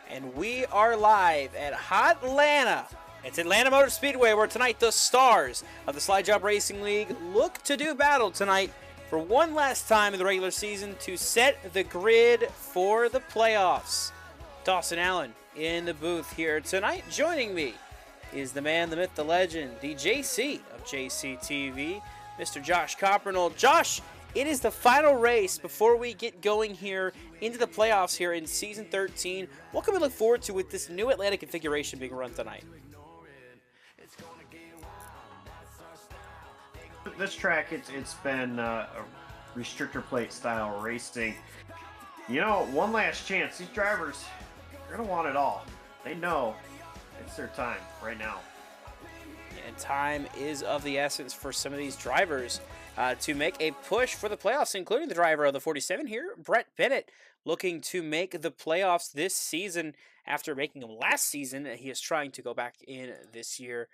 And we are live at Hotlanta. It's Atlanta Motor Speedway, where tonight the stars of the Slide Job Racing League look to do battle tonight for one last time in the regular season to set the grid for the playoffs. Dawson Allen in the booth here tonight. Joining me is the man, the myth, the legend, the JC of JCTV, Mr. Josh Coppernoll. Josh, it is the final race before we get going here into the playoffs here in Season 13. What can we look forward to with this new Atlanta configuration being run tonight? This track, it's been a restrictor plate style racing. You know, one last chance. These drivers, they're going to want it all. They know it's their time right now. And time is of the essence for some of these drivers to make a push for the playoffs, including the driver of the 47 here, Brett Bennett, looking to make the playoffs this season after making them last season. He is trying to go back in this year.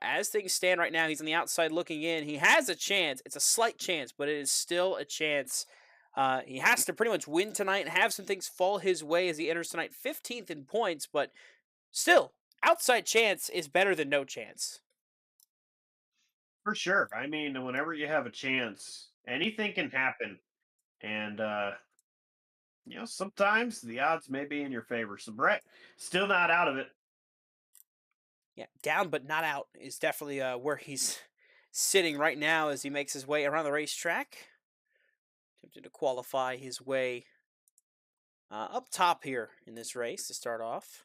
As things stand right now, he's on the outside looking in. He has a chance. It's a slight chance, but it is still a chance. He has to pretty much win tonight and have some things fall his way as he enters tonight 15th in points, but still, outside chance is better than no chance. For sure. I mean, whenever you have a chance, anything can happen. And, you know, sometimes the odds may be in your favor. So Brett, still not out of it. Yeah, down but not out is definitely where he's sitting right now as he makes his way around the racetrack. Attempting to qualify his way up top here in this race to start off.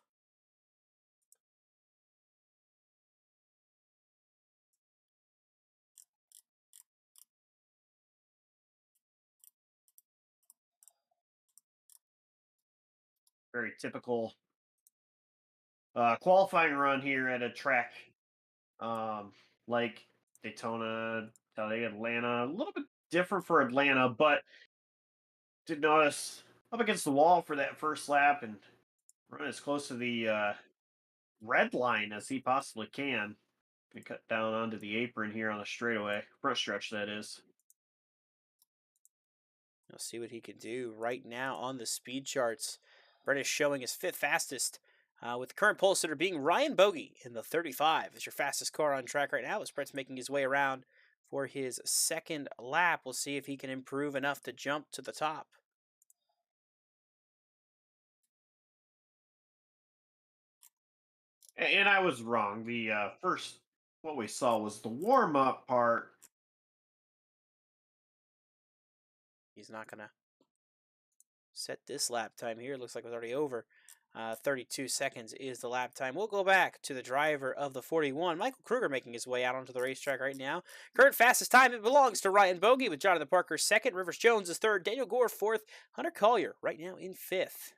Very typical qualifying run here at a track like Daytona, Talladega, Atlanta. A little bit different for Atlanta, but did notice up against the wall for that first lap and run as close to the red line as he possibly can. And cut down onto the apron here on the straightaway, front stretch that is. Let's see what he can do right now on the speed charts. Brett is showing his fifth fastest, with the current pole sitter being Ryan Bogey in the 35. It's your fastest car on track right now as Brett's making his way around for his second lap. We'll see if he can improve enough to jump to the top. And I was wrong. The first, what we saw was the warm up part. He's not going to set this lap time here. Looks like it was already over. 32 seconds is the lap time. We'll go back to the driver of the 41, Michael Kruger, making his way out onto the racetrack right now. Current fastest time, it belongs to Ryan Bogey, with Jonathan Parker second, Rivers Jones is third, Daniel Gore fourth, Hunter Collier right now in fifth.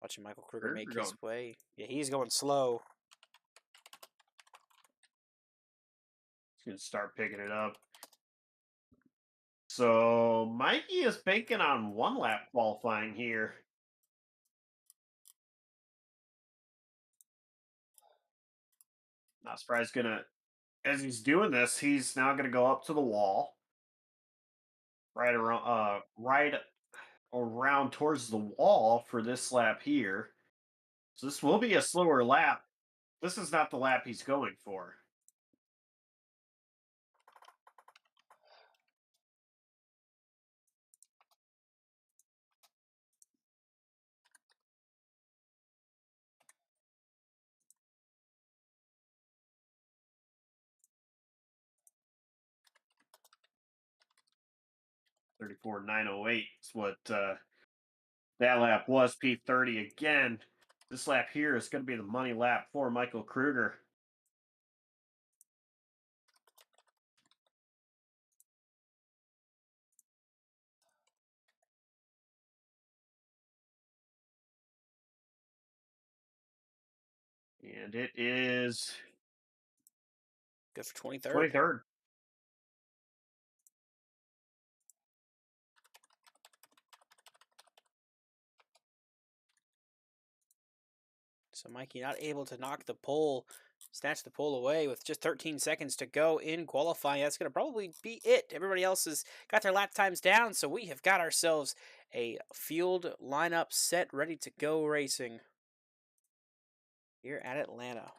Watching Michael Kruger make his way. Yeah, he's going slow. He's going to start picking it up. So Mikey is banking on one lap qualifying here. Not surprised. As he's doing this, he's now gonna go up to the wall, right around towards the wall for this lap here. So this will be a slower lap. This is not the lap he's going for. $34,908 is what that lap was. P30 again. This lap here is going to be the money lap for Michael Kruger. And it is good for 23rd. 23rd. So Mikey not able to knock the pole, snatch the pole away with just 13 seconds to go in qualifying. That's going to probably be it. Everybody else has got their lap times down, so we have got ourselves a field lineup set ready to go racing here at Atlanta.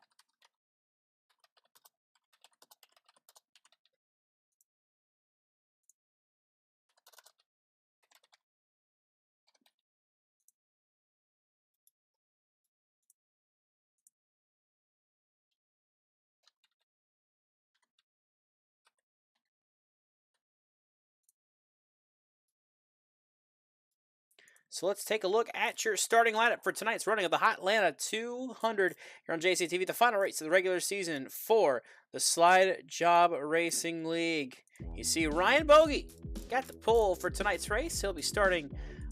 So let's take a look at your starting lineup for tonight's running of the Hotlanta 200 here on JCTV, the final race of the regular season for the Slide Job Racing League. You see Ryan Bogey got the pole for tonight's race. He'll be starting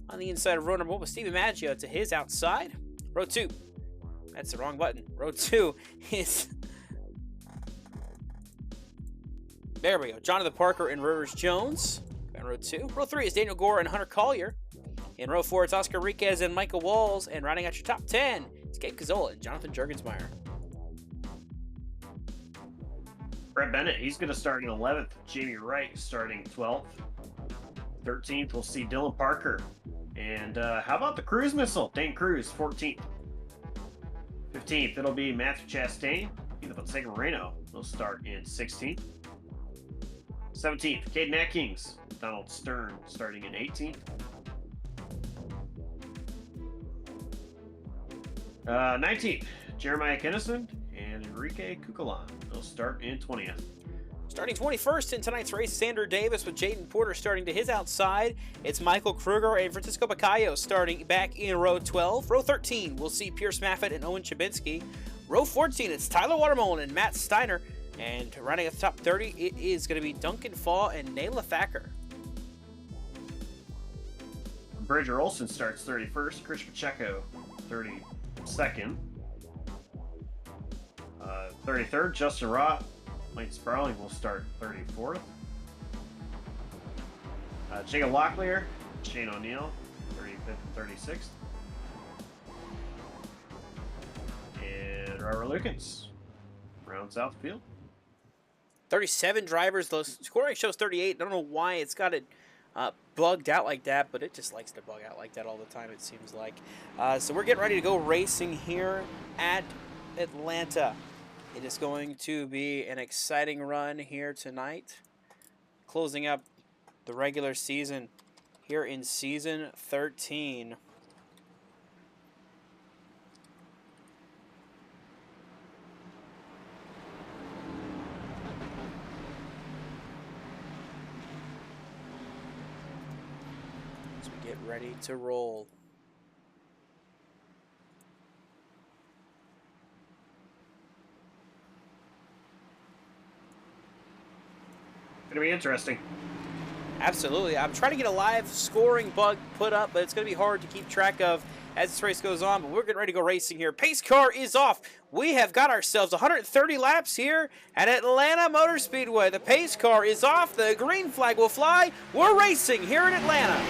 on the inside of row number 1 with Stephen Maggio to his outside. Row 2, that's the wrong button. Row 2 is, there we go, Jonathan Parker and Rivers Jones on row 2. Row 3 is Daniel Gore and Hunter Collier. In row 4, it's Oscar Riquez and Michael Walls. And rounding out your top 10, it's Gabe Cazola and Jonathan Jurgensmeyer. Brett Bennett, he's going to start in 11th. Jamie Wright starting 12th. 13th, we'll see Dylan Parker. And how about the cruise missile? Dane Cruz, 14th. 15th, it'll be Matthew Chastain. Either Fonseca Moreno will start in 16th. 17th, Caden Atkins. Donald Stern starting in 18th. 19th, Jeremiah Kennison and Enrique Cucalan. They'll start in 20th. Starting 21st in tonight's race, Sander Davis with Jaden Porter starting to his outside. It's Michael Kruger and Francisco Bacayo starting back in row 12. Row 13, we'll see Pierce Maffett and Owen Chabinski. Row 14, it's Tyler Watermolen and Matt Steiner. And running at the top 30, it is going to be Duncan Fall and Nayla Thacker. Bridger Olson starts 31st. Chris Pacheco, 32nd. 33rd, Justin Roth. Lane Sparling will start 34th. Jacob Locklear, Shane O'Neill, 35th and 36th. And Robert Lukens rounds out the field. 37 drivers. The scoring shows 38. I don't know why it's got it bugged out like that, but it just likes to bug out like that all the time, it seems like. So we're getting ready to go racing here at Atlanta. It is going to be an exciting run here tonight, closing up the regular season here in season 13. As we get ready to roll. Gonna be interesting. Absolutely. I'm trying to get a live scoring bug put up, but it's going to be hard to keep track of as this race goes on. But we're getting ready to go racing here. Pace car is off. We have got ourselves 130 laps here at Atlanta Motor Speedway. The pace car is off. The green flag will fly. We're racing here in Atlanta.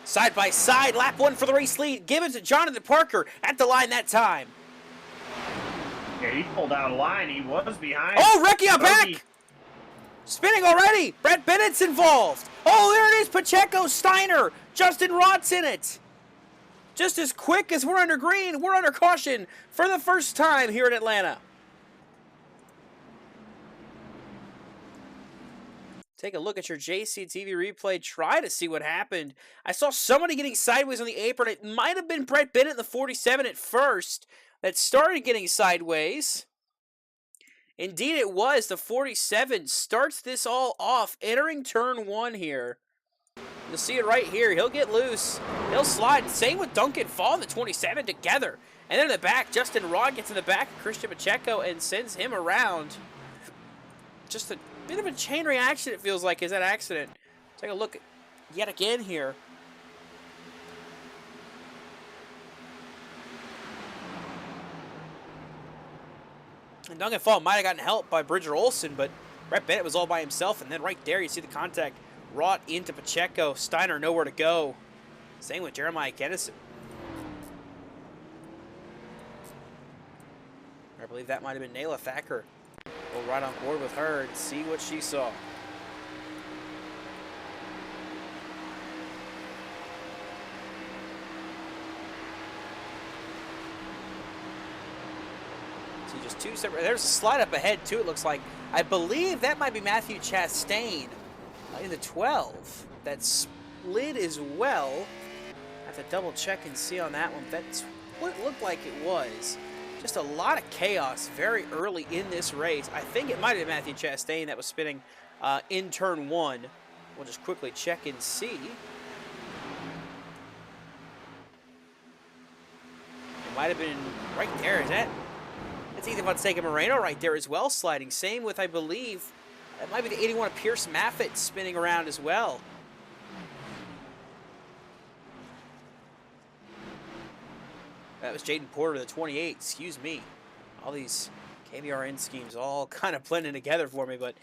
Side by side, lap 1 for the race lead. Given to Jonathan Parker at the line that time. Yeah, he pulled out a line. He was behind. Oh, Recchia back! Spinning already. Brett Bennett's involved. Oh, there it is. Pacheco, Steiner. Justin Roth's in it. Just as quick as we're under green, we're under caution for the first time here in Atlanta. Take a look at your JCTV replay. Try to see what happened. I saw somebody getting sideways on the apron. It might have been Brett Bennett in the 47 at first that started getting sideways. Indeed, it was. The 47 starts this all off, entering turn 1 here. You'll see it right here. He'll get loose. He'll slide. Same with Duncan Fall, the 27 together. And then in the back, Justin Rod gets in the back of Christian Pacheco and sends him around. Just a bit of a chain reaction, it feels like, is that accident. Take a look yet again here. And Duncan Fall might have gotten help by Bridger Olsen, but Brett Bennett was all by himself. And then right there, you see the contact. Rott into Pacheco. Steiner nowhere to go. Same with Jeremiah Kennison. I believe that might have been Nayla Thacker. We'll right on board with her and see what she saw. See just two separate. There's a slide up ahead too, it looks like. I believe that might be Matthew Chastain in the 12. That slid as well. I have to double check and see on that one. That's what it looked like it was. Just a lot of chaos very early in this race. I think it might have been Matthew Chastain that was spinning in turn 1. We'll just quickly check and see. It might have been right there. Is that? It's Ethan Fonseca Moreno right there as well, sliding. Same with, I believe, that might be the 81 of Pierce Maffitt spinning around as well. That was Jaden Porter, the 28. Excuse me. All these KBRN schemes all kind of blending together for me. But,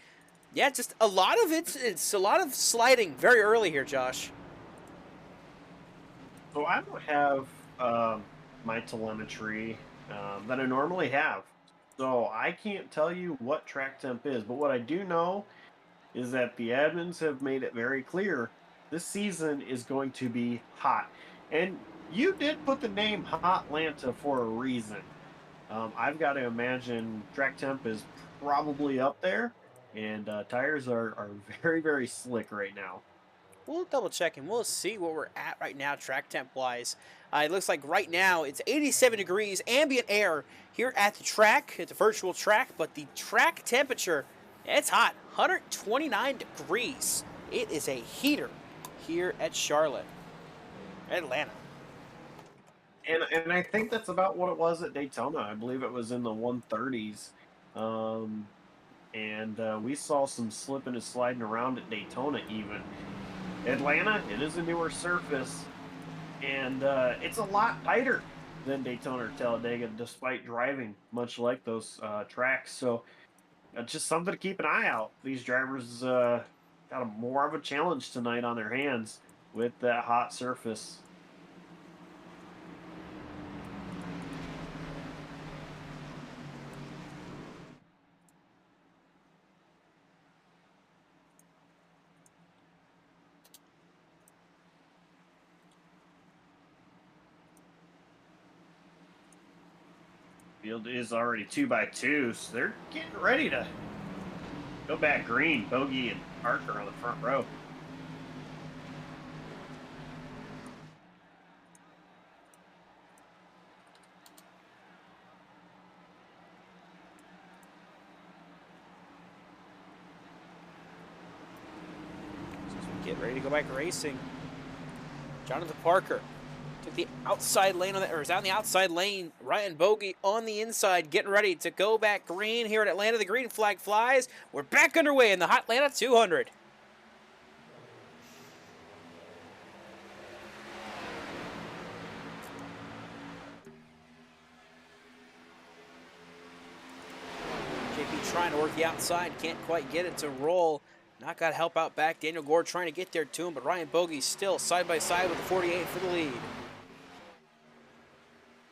yeah, just a lot of it's a lot of sliding very early here, Josh. So I don't have my telemetry that I normally have. So I can't tell you what track temp is. But what I do know is that the admins have made it very clear this season is going to be hot. And you did put the name Hotlanta for a reason. I've got to imagine track temp is probably up there, and tires are very, very slick right now. We'll double check and we'll see where we're at right now track temp wise. It looks like right now it's 87 degrees ambient air here at the track. It's a virtual track, but the track temperature, it's hot, 129 degrees. It is a heater here at Charlotte, Atlanta. And I think that's about what it was at Daytona. I believe it was in the 130s. We saw some slipping and sliding around at Daytona even. Atlanta, it is a newer surface, and it's a lot tighter than Daytona or Talladega, despite driving much like those tracks. So just something to keep an eye out. These drivers got more of a challenge tonight on their hands with that hot surface. Field is already 2x2, so they're getting ready to go back green. Bogey and Parker on the front row. As we get ready to go back racing, Jonathan Parker took the outside lane on that, or is out in the outside lane. Ryan Bogey on the inside, getting ready to go back green here at Atlanta. The green flag flies. We're back underway in the Hotlanta 200. JP trying to work the outside, can't quite get it to roll. Not got help out back. Daniel Gore trying to get there to him, but Ryan Bogey still side by side with the 48 for the lead.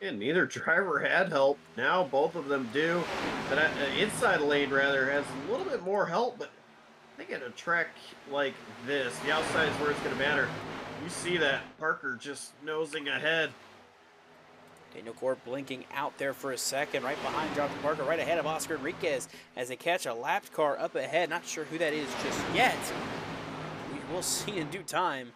And neither driver had help. Now both of them do. The inside lane, rather, has a little bit more help, but I think at a track like this, the outside is where it's going to matter. You see that Parker just nosing ahead. Daniel Gore blinking out there for a second, right behind Jonathan Parker, right ahead of Oscar Enriquez as they catch a lapped car up ahead. Not sure who that is just yet. We will see in due time.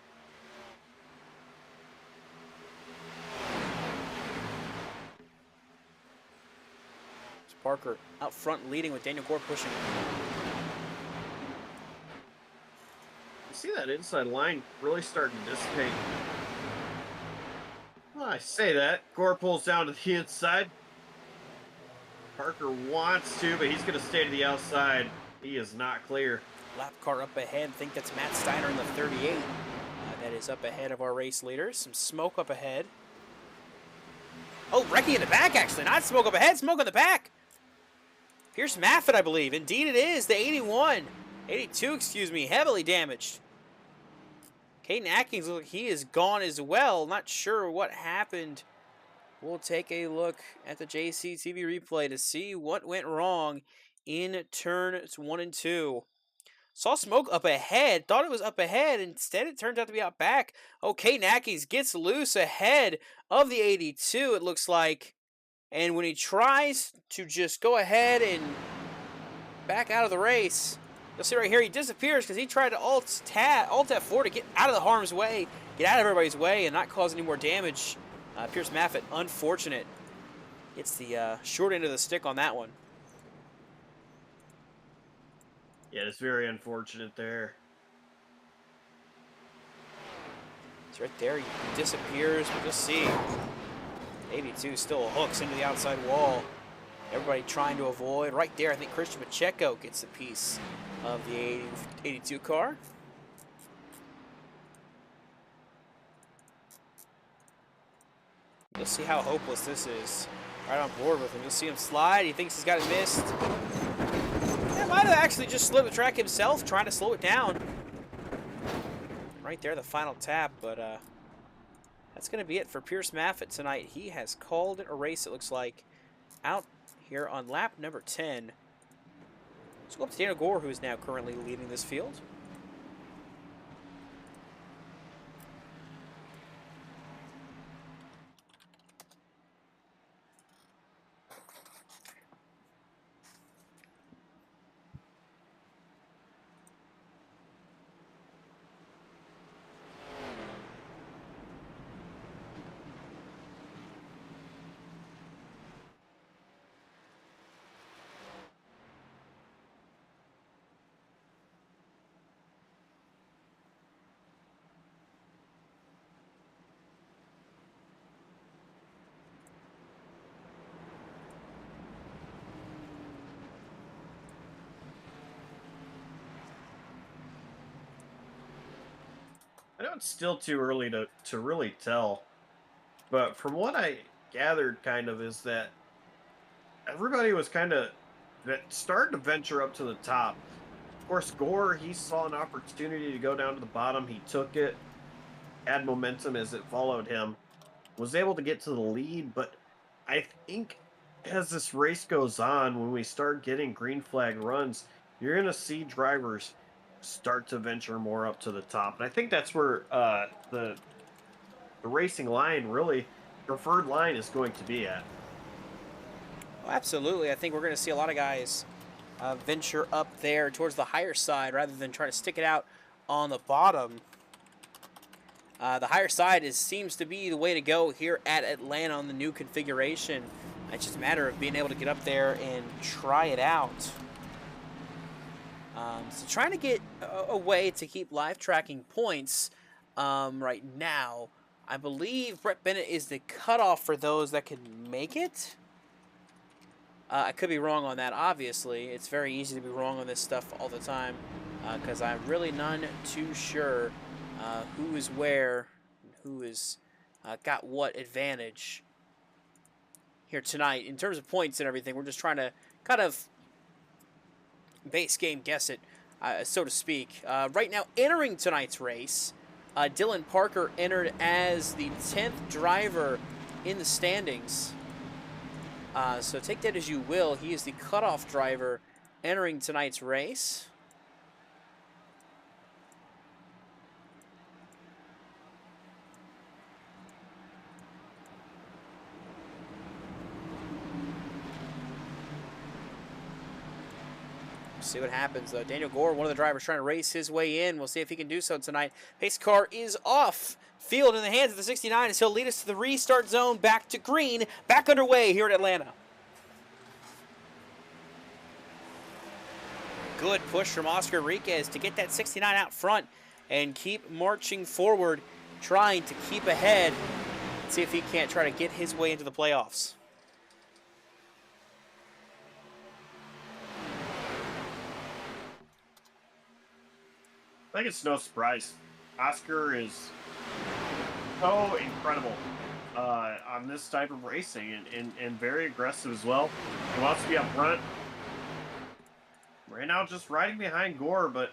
Parker out front leading with Daniel Gore pushing. see that inside line really starting to dissipate. Well, I say that. Gore pulls down to the inside. Parker wants to, but he's going to stay to the outside. He is not clear. Lap car up ahead. I think that's Matt Steiner in the 38. That is up ahead of our race leaders. Some smoke up ahead. Oh, wrecking in the back, actually. Not smoke up ahead, smoke in the back. Here's Maffett, I believe. Indeed it is. The 82, excuse me, heavily damaged. Caden Atkins, look, he is gone as well. Not sure what happened. We'll take a look at the JCTV replay to see what went wrong in turns 1 and 2. Saw smoke up ahead. Thought it was up ahead. Instead, it turned out to be out back. Oh, Caden Atkins gets loose ahead of the 82, it looks like. And when he tries to just go ahead and back out of the race, you'll see right here, he disappears because he tried to alt F4 to get out of the harm's way, get out of everybody's way, and not cause any more damage. Pierce Maffett, unfortunate. It's the short end of the stick on that one. Yeah, it's very unfortunate there. It's right there. He disappears. We'll just see. 82 still hooks into the outside wall. Everybody trying to avoid. Right there, I think Christian Pacheco gets a piece of the 82 car. You'll see how hopeless this is. Right on board with him. You'll see him slide. He thinks he's got it missed. He might have actually just slid the track himself, trying to slow it down. Right there, the final tap, but that's going to be it for Pierce Maffett tonight. He has called it a race, it looks like, out here on lap number 10. Let's go up to Daniel Gore, who is now currently leading this field. I know it's still too early to really tell, but from what I gathered kind of is that everybody was kind of starting to venture up to the top. Of course, Gore, he saw an opportunity to go down to the bottom. He took it, had momentum as it followed him, was able to get to the lead, but I think as this race goes on, when we start getting green flag runs, you're going to see drivers start to venture more up to the top. And I think that's where the racing line, really, preferred line is going to be at. Oh, absolutely. I think we're going to see a lot of guys venture up there towards the higher side rather than try to stick it out on the bottom. The higher side seems to be the way to go here at Atlanta on the new configuration. It's just a matter of being able to get up there and try it out. So trying to get a way to keep live tracking points right now. I believe Brett Bennett is the cutoff for those that can make it. I could be wrong on that, obviously. It's very easy to be wrong on this stuff all the time because I'm really none too sure who is where, who is got what advantage here tonight. In terms of points and everything, we're just trying to kind of base game guess it, so to speak. Right now, entering tonight's race, Dylan Parker entered as the 10th driver in the standings. So take that as you will. He is the cutoff driver entering tonight's race. See what happens, though. Daniel Gore, one of the drivers trying to race his way in. We'll see if he can do so tonight. Pace car is off. Field in the hands of the 69 as he'll lead us to the restart zone, back to green, back underway here at Atlanta. Good push from Oscar Enriquez to get that 69 out front. and keep marching forward, trying to keep ahead, see if he can't try to get his way into the playoffs. I think it's no surprise. Oscar is so incredible on this type of racing and very aggressive as well. He wants to be up front. Right now, just riding behind Gore, but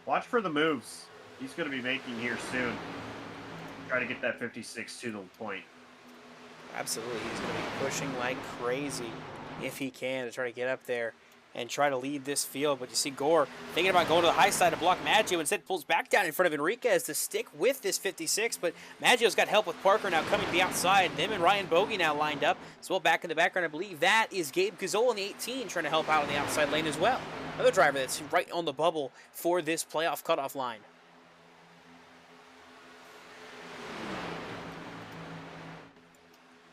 watch for the moves he's going to be making here soon. Try to get that 56 to the point. Absolutely, he's going to be pushing like crazy if he can to try to get up there and try to lead this field. But you see Gore thinking about going to the high side to block Maggio, instead pulls back down in front of Enriquez to stick with this 56. But Maggio's got help with Parker now coming to the outside. Them and Ryan Bogey now lined up. As well back in the background, I believe that is Gabe Gazzola in the 18 trying to help out on the outside lane as well. Another driver that's right on the bubble for this playoff cutoff line.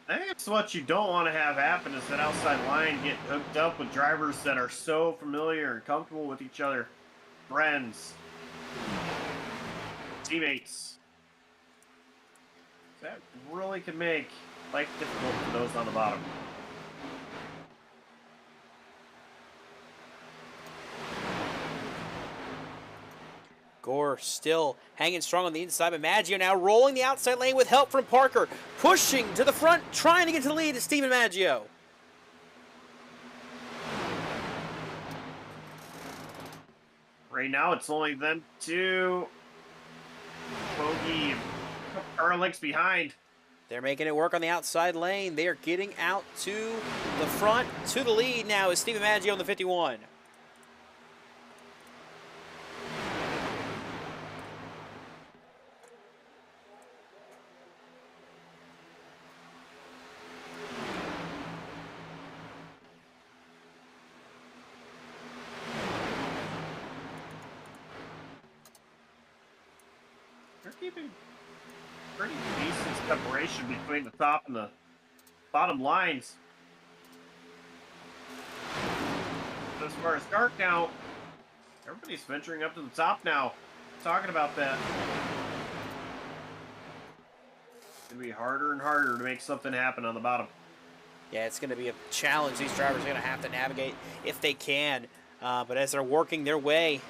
I think it's what you don't want to have happen is that outside line get hooked up with drivers that are so familiar and comfortable with each other. Friends. Teammates. That really can make life difficult for those on the bottom. Gore still hanging strong on the inside, but Maggio now rolling the outside lane with help from Parker. Pushing to the front, trying to get to the lead is Steven Maggio. Right now, it's only them two. Bogey are lengths behind. They're making it work on the outside lane. They are getting out to the front. To the lead now is Steven Maggio on the 51. They're keeping pretty decent separation between the top and the bottom lines. As far as start count, everybody's venturing up to the top now. Talking about that. It's going to be harder and harder to make something happen on the bottom. Yeah, it's going to be a challenge these drivers are going to have to navigate if they can. But as they're working their way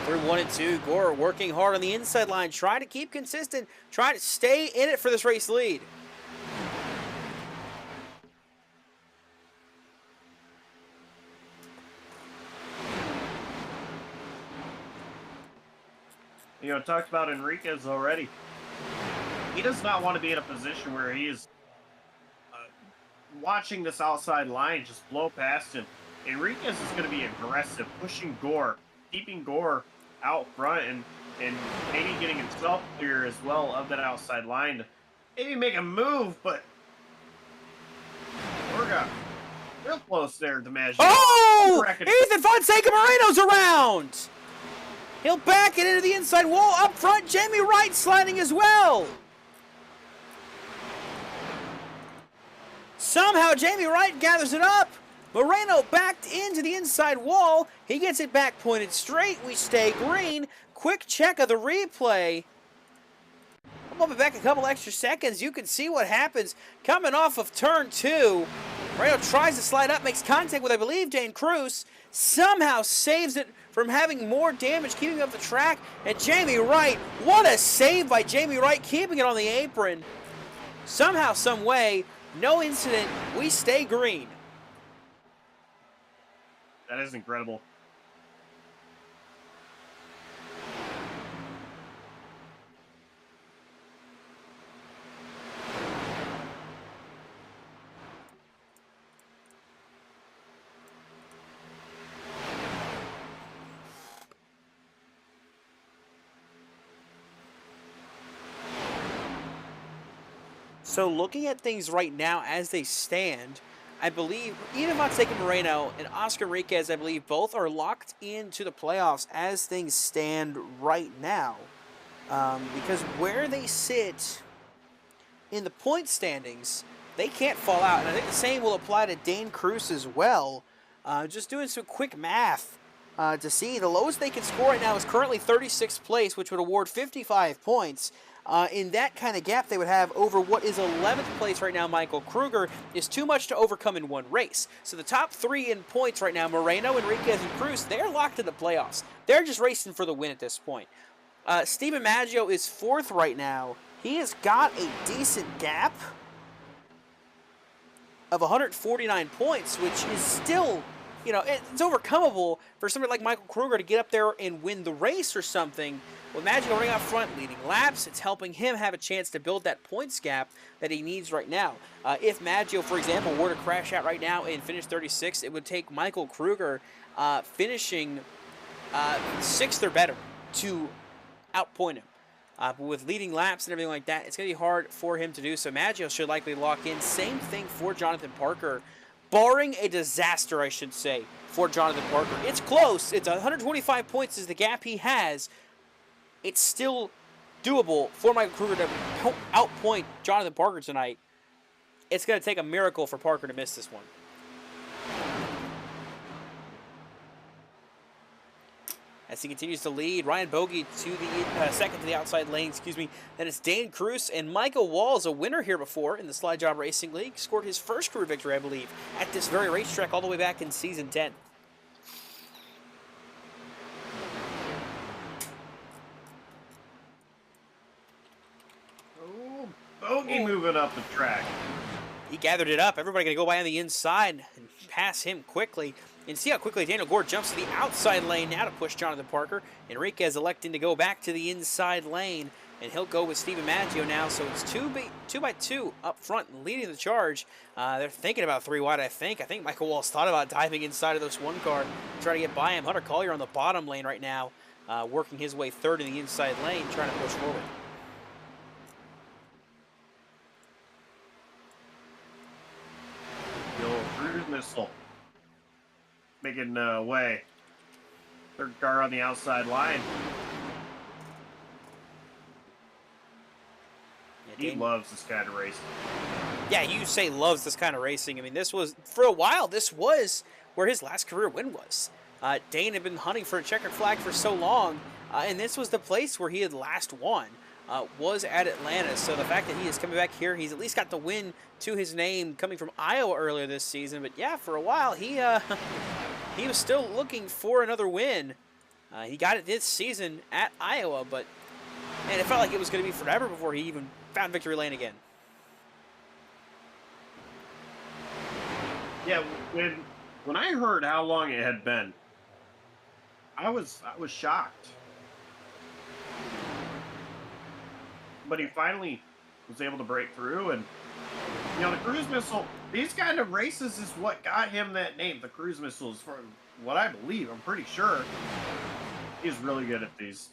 through 1 and 2, Gore working hard on the inside line, trying to keep consistent, trying to stay in it for this race lead. You know, talked about Enriquez already. He does not want to be in a position where he is watching this outside line just blow past him. Enriquez is going to be aggressive, pushing Gore, keeping Gore out front, and maybe getting himself clear as well of that outside line to maybe make a move, but Gore got real close there to Maggio. Oh! Ethan Fonseca Moreno's around! He'll back it into the inside wall up front. Jamie Wright sliding as well. Somehow Jamie Wright gathers it up. Moreno backed into the inside wall. He gets it back pointed straight. We stay green. Quick check of the replay. I'm bumping back a couple extra seconds. You can see what happens coming off of turn 2. Moreno tries to slide up, makes contact with, I believe, Dane Cruz. Somehow saves it from having more damage, keeping up the track. And Jamie Wright, what a save by Jamie Wright, keeping it on the apron. Somehow, some way, no incident. We stay green. That is incredible. So looking at things right now as they stand, I believe Ethan Fonseca Moreno and Oscar Enriquez, I believe, both are locked into the playoffs as things stand right now. Because where they sit in the point standings, they can't fall out. And I think the same will apply to Dane Cruz as well. Just doing some quick math. to see. The lowest they can score right now is currently 36th place, which would award 55 points. In that kind of gap they would have over what is 11th place right now, Michael Kruger, is too much to overcome in one race. So the top three in points right now, Moreno, Enriquez, and Cruz, they're locked in the playoffs. They're just racing for the win at this point. Steven Maggio is 4th right now. He has got a decent gap of 149 points, which is still, you know, it's overcomable for somebody like Michael Kruger to get up there and win the race or something. With Maggio running out front, leading laps, it's helping him have a chance to build that points gap that he needs right now. If Maggio, for example, were to crash out right now and finish 36th, it would take Michael Kruger finishing 6th or better to outpoint him. But with leading laps and everything like that, it's going to be hard for him to do so. Maggio should likely lock in. Same thing for Jonathan Parker. Barring a disaster, I should say, for Jonathan Parker. It's close. It's 125 points is the gap he has. It's still doable for Michael Kruger to outpoint Jonathan Parker tonight. It's going to take a miracle for Parker to miss this one. As he continues to lead, Ryan Bogey to the second to the outside lane, Then it's Dane Cruz and Michael Walls, a winner here before in the Slide Job Racing League. Scored his first career victory, I believe, at this very racetrack all the way back in Season 10. Bogey moving up the track. He gathered it up. Everybody going to go by on the inside and pass him quickly. And see how quickly Daniel Gore jumps to the outside lane now to push Jonathan Parker. Enriquez electing to go back to the inside lane. And he'll go with Steven Maggio now. So it's 2 by 2 up front and leading the charge. They're thinking about 3 wide, I think. I think Michael Walls thought about diving inside of this one car, trying to get by him. Hunter Collier on the bottom lane right now, working his way third in the inside lane, trying to push forward. Cruise missile making way. Third car on the outside line. Yeah, he loves this kind of racing. Yeah, you say loves this kind of racing. I mean, this was, for a while, this was where his last career win was. Dane had been hunting for a checkered flag for so long, and this was the place where he had last won. Was at Atlanta, so the fact that he is coming back here, he's at least got the win to his name coming from Iowa earlier this season. But yeah, for a while, he was still looking for another win. He got it this season at Iowa, but man, it felt like it was going to be forever before he even found victory lane again. Yeah, when I heard how long it had been, I was shocked. But he finally was able to break through, and you know, the cruise missile, these kind of races is what got him that name. The cruise missiles, for what I believe, I'm pretty sure he's really good at these.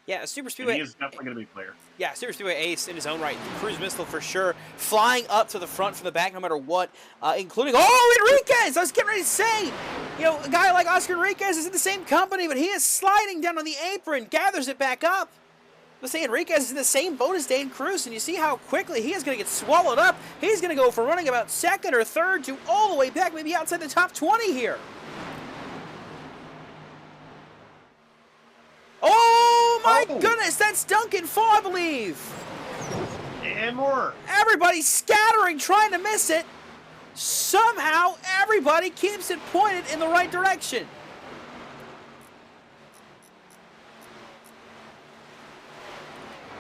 Yeah, Super Speedway. And he is definitely going to be a player. Yeah, Super Speedway ace in his own right. The cruise missile for sure, flying up to the front from the back no matter what, including Enriquez. I was getting ready to say, you know, a guy like Oscar Enriquez is in the same company, but he is sliding down on the apron, gathers it back up. Let's say Enriquez is in the same boat as Dane Cruz, and you see how quickly he is going to get swallowed up. He's going to go from running about second or third to all the way back, maybe outside the top 20 here. Oh my goodness, that's Duncan Fall, I believe. And more. Everybody scattering, trying to miss it. Somehow, everybody keeps it pointed in the right direction.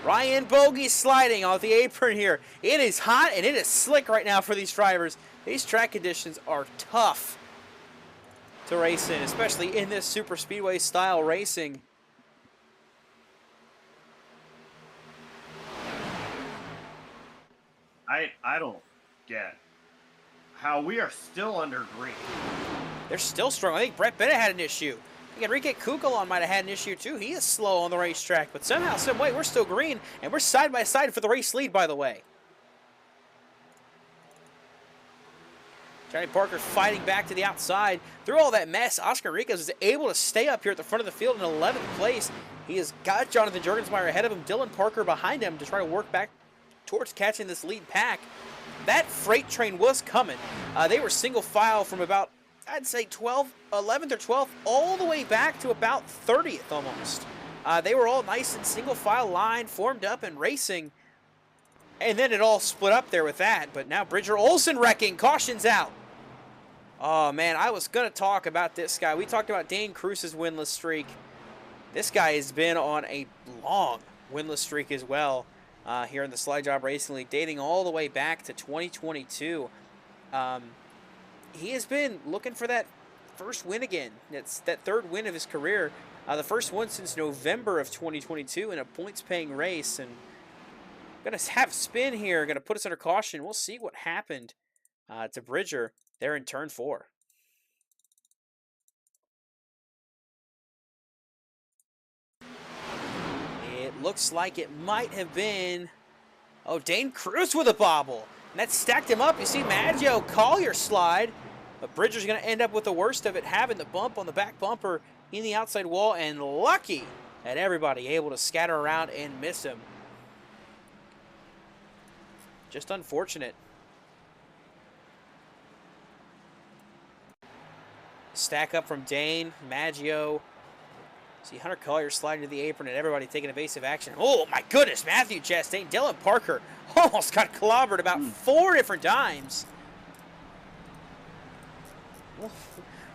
Ryan Bogey sliding off the apron here. It is hot and it is slick right now for these drivers. These track conditions are tough to race in, especially in this super speedway style racing. I don't get how we are still under green. They're still strong. I think Brett Bennett had an issue. I think Enrique Cucalon might have had an issue too. He is slow on the racetrack, but somehow, some way, we're still green, and we're side by side for the race lead, by the way. Johnny Parker fighting back to the outside. Through all that mess, Oscar Enriquez was able to stay up here at the front of the field in 11th place. He has got Jonathan Jurgensmeyer ahead of him, Dylan Parker behind him to try to work back towards catching this lead pack. That freight train was coming. They were single file from about I'd say 11th or 12th, all the way back to about 30th almost. They were all nice in single file line, formed up and racing. And then it all split up there with that. But now Bridger Olsen wrecking, caution's out. Oh man, I was going to talk about this guy. We talked about Dane Cruz's winless streak. This guy has been on a long winless streak as well here in the Slide Job Racing League, dating all the way back to 2022. He has been looking for that first win again. It's that third win of his career. The first one since November of 2022 in a points-paying race. And going to have spin here, going to put us under caution. We'll see what happened to Bridger there in turn 4. It looks like it might have been, Dane Cruz with a bobble. And that stacked him up. You see Maggio Collier slide. But Bridger's going to end up with the worst of it, having the bump on the back bumper in the outside wall. And lucky that everybody able to scatter around and miss him. Just unfortunate. Stack up from Dane, Maggio. See Hunter Collier sliding to the apron and everybody taking evasive action. Oh my goodness, Matthew Chastain, Dylan Parker almost got clobbered about 4 different times.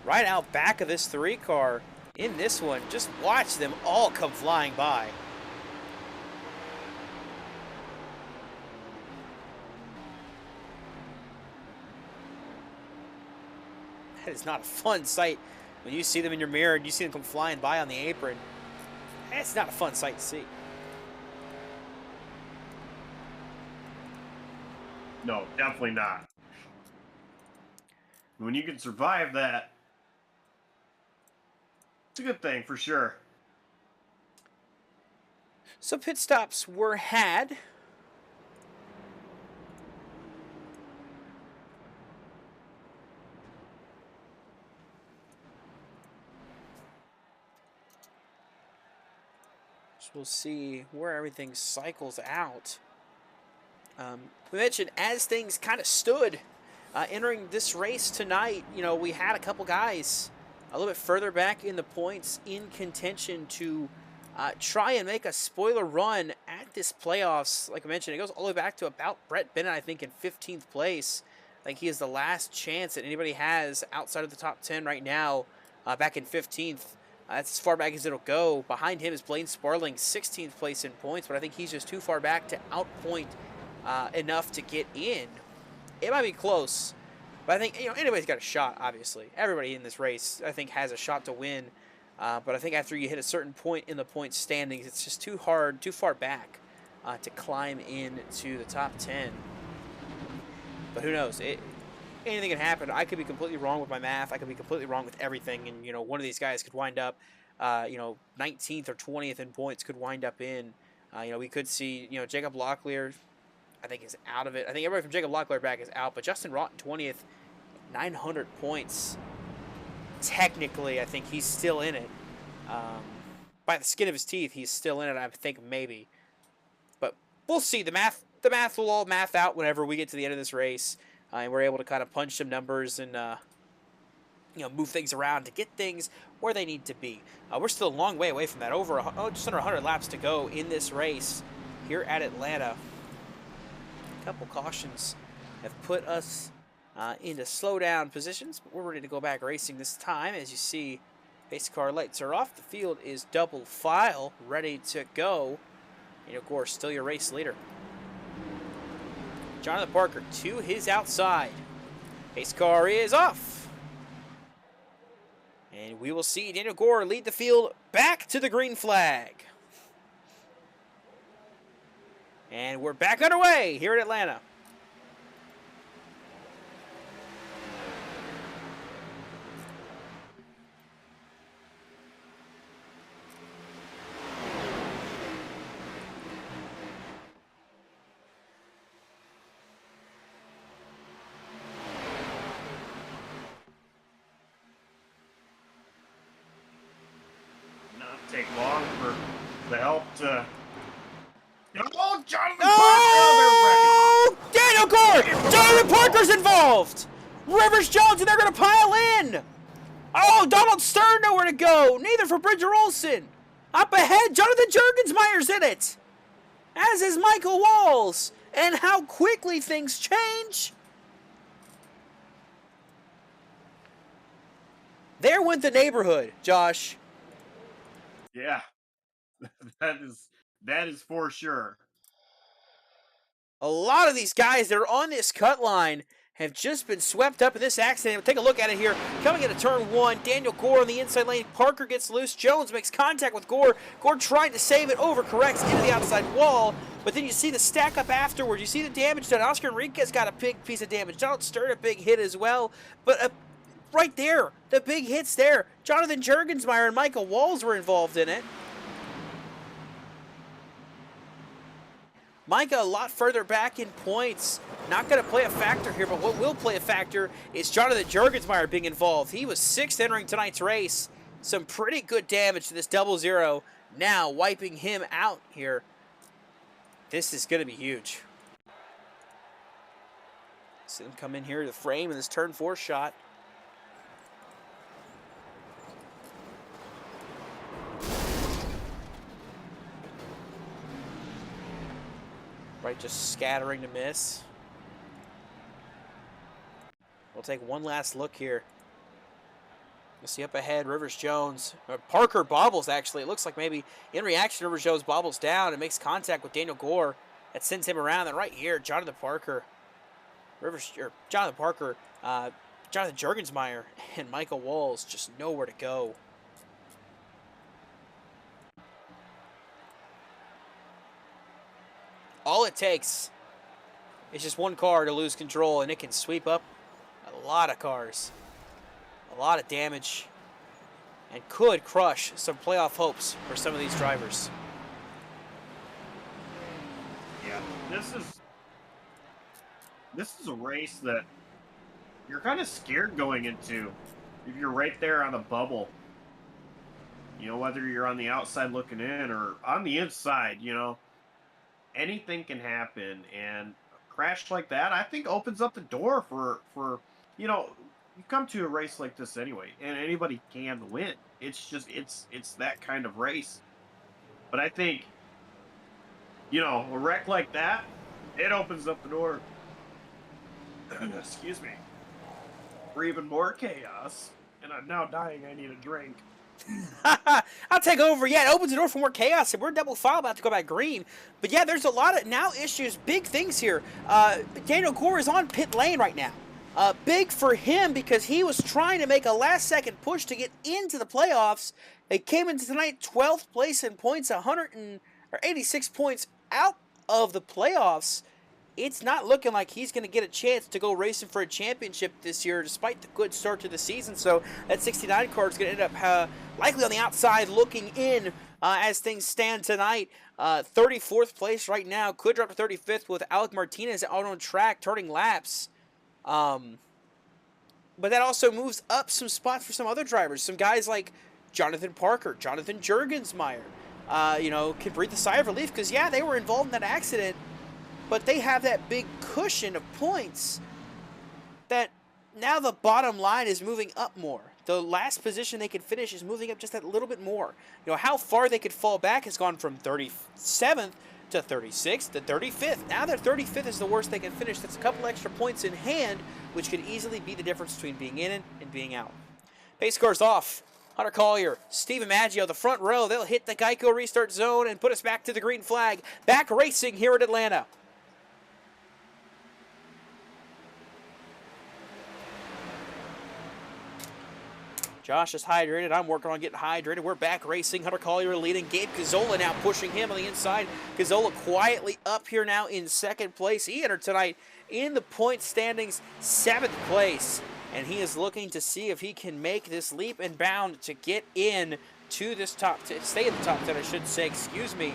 Right out back of this 3 car in this one. Just watch them all come flying by. That is not a fun sight when you see them in your mirror and you see them come flying by on the apron. That's not a fun sight to see. No, definitely not. When you can survive that, it's a good thing for sure. So pit stops were had. So we'll see where everything cycles out. We mentioned as things kind of stood entering this race tonight, we had a couple guys a little bit further back in the points in contention to try and make a spoiler run at this playoffs. Like I mentioned, it goes all the way back to about Brett Bennett, I think, in 15th place. I think he is the last chance that anybody has outside of the top 10 right now, back in 15th. That's as far back as it'll go. Behind him is Blaine Sparling, 16th place in points, but I think he's just too far back to outpoint enough to get in. It might be close, but I think anybody's got a shot. Obviously, everybody in this race I think has a shot to win. But I think after you hit a certain point in the point standings, it's just too hard, too far back to climb into the top 10. But who knows? Anything can happen. I could be completely wrong with my math. I could be completely wrong with everything, and one of these guys could wind up, 19th or 20th in points. Could wind up in. We could see, Jacob Locklear, I think, is out of it. I think everybody from Jacob Locklear back is out, but Justin Rotten 20th, 900 points. Technically, I think he's still in it. By the skin of his teeth, he's still in it. I think maybe, but we'll see. The math will all math out whenever we get to the end of this race, and we're able to kind of punch some numbers and move things around to get things where they need to be. We're still a long way away from that. Just under 100 laps to go in this race here at Atlanta. A couple cautions have put us into slowdown positions, but we're ready to go back racing this time. As you see, pace car lights are off. The field is double file, ready to go. And of course, still your race leader. Jonathan Parker to his outside. Pace car is off. And we will see Daniel Gore lead the field back to the green flag. And we're back underway here at Atlanta. Take long for the help to. Jonathan Parker! Oh! Daniel Gore! Jonathan Parker's involved! Rivers Jones, and they're going to pile in. Oh, Donald Stern nowhere to go. Neither for Bridger Olson. Up ahead, Jonathan Jurgensmeyer's in it. As is Michael Walls. And how quickly things change. There went the neighborhood, Josh. Yeah, that is for sure. A lot of these guys that are on this cut line have just been swept up in this accident. We'll take a look at it here. Coming into turn one, Daniel Gore on the inside lane. Parker gets loose. Jones makes contact with Gore. Gore trying to save it, overcorrects into the outside wall. But then you see the stack up afterwards. You see the damage done. Oscar Enriquez got a big piece of damage. Donald Stern a big hit as well. But right there, the big hits there. Jonathan Jurgensmeyer and Michael Walls were involved in it. Micah a lot further back in points. Not going to play a factor here, but what will play a factor is Jonathan Jurgensmeyer being involved. He was 6th entering tonight's race. Some pretty good damage to this 0-0. Now wiping him out here. This is going to be huge. See him come in here to the frame in this turn 4 shot. Right, just scattering to miss. We'll take one last look here. You'll see up ahead, Rivers Jones. Parker bobbles, actually. It looks like maybe in reaction, Rivers Jones bobbles down and makes contact with Daniel Gore. That sends him around. And right here, Jonathan Jurgensmeyer and Michael Walls just nowhere to go. All it takes is just one car to lose control, and it can sweep up a lot of cars. A lot of damage, and could crush some playoff hopes for some of these drivers. Yeah, this is a race that you're kind of scared going into if you're right there on the bubble. You know, whether you're on the outside looking in or on the inside, you know. Anything can happen, and a crash like that, I think, opens up the door for you know, you come to a race like this anyway, and anybody can win. It's just it's that kind of race. But I think, you know, a wreck like that, it opens up the door. Excuse me. For even more chaos, and I'm now dying. I need a drink. I'll take over. Yeah, it opens the door for more chaos, and we're double file about to go back green. But yeah, there's a lot of now issues, big things here. Daniel Gore is on pit lane right now. Big for him because he was trying to make a last-second push to get into the playoffs. They came into tonight 12th place in points, 86 points out of the playoffs. It's not looking like he's going to get a chance to go racing for a championship this year, despite the good start to the season. So that 69 car is going to end up likely on the outside looking in as things stand tonight. 34th place right now. Could drop to 35th with Alec Martinez out on track, turning laps. But that also moves up some spots for some other drivers. Some guys like Jonathan Parker, Jonathan Jurgensmeyer, can breathe a sigh of relief because, yeah, they were involved in that accident. But they have that big cushion of points that now the bottom line is moving up more. The last position they could finish is moving up just that little bit more. You know, how far they could fall back has gone from 37th to 36th to 35th. Now that 35th is the worst they can finish. That's a couple extra points in hand, which could easily be the difference between being in and being out. Pace car's off. Hunter Collier, Stephen Maggio, the front row. They'll hit the Geico restart zone and put us back to the green flag. Back racing here at Atlanta. Josh is hydrated. I'm working on getting hydrated. We're back racing. Hunter Collier leading. Gabe Cazzola now pushing him on the inside. Cazzola quietly up here now in second place. He entered tonight in the point standings, 7th place. And he is looking to see if he can make this leap and bound to get in to this stay in the top 10, I should say, excuse me.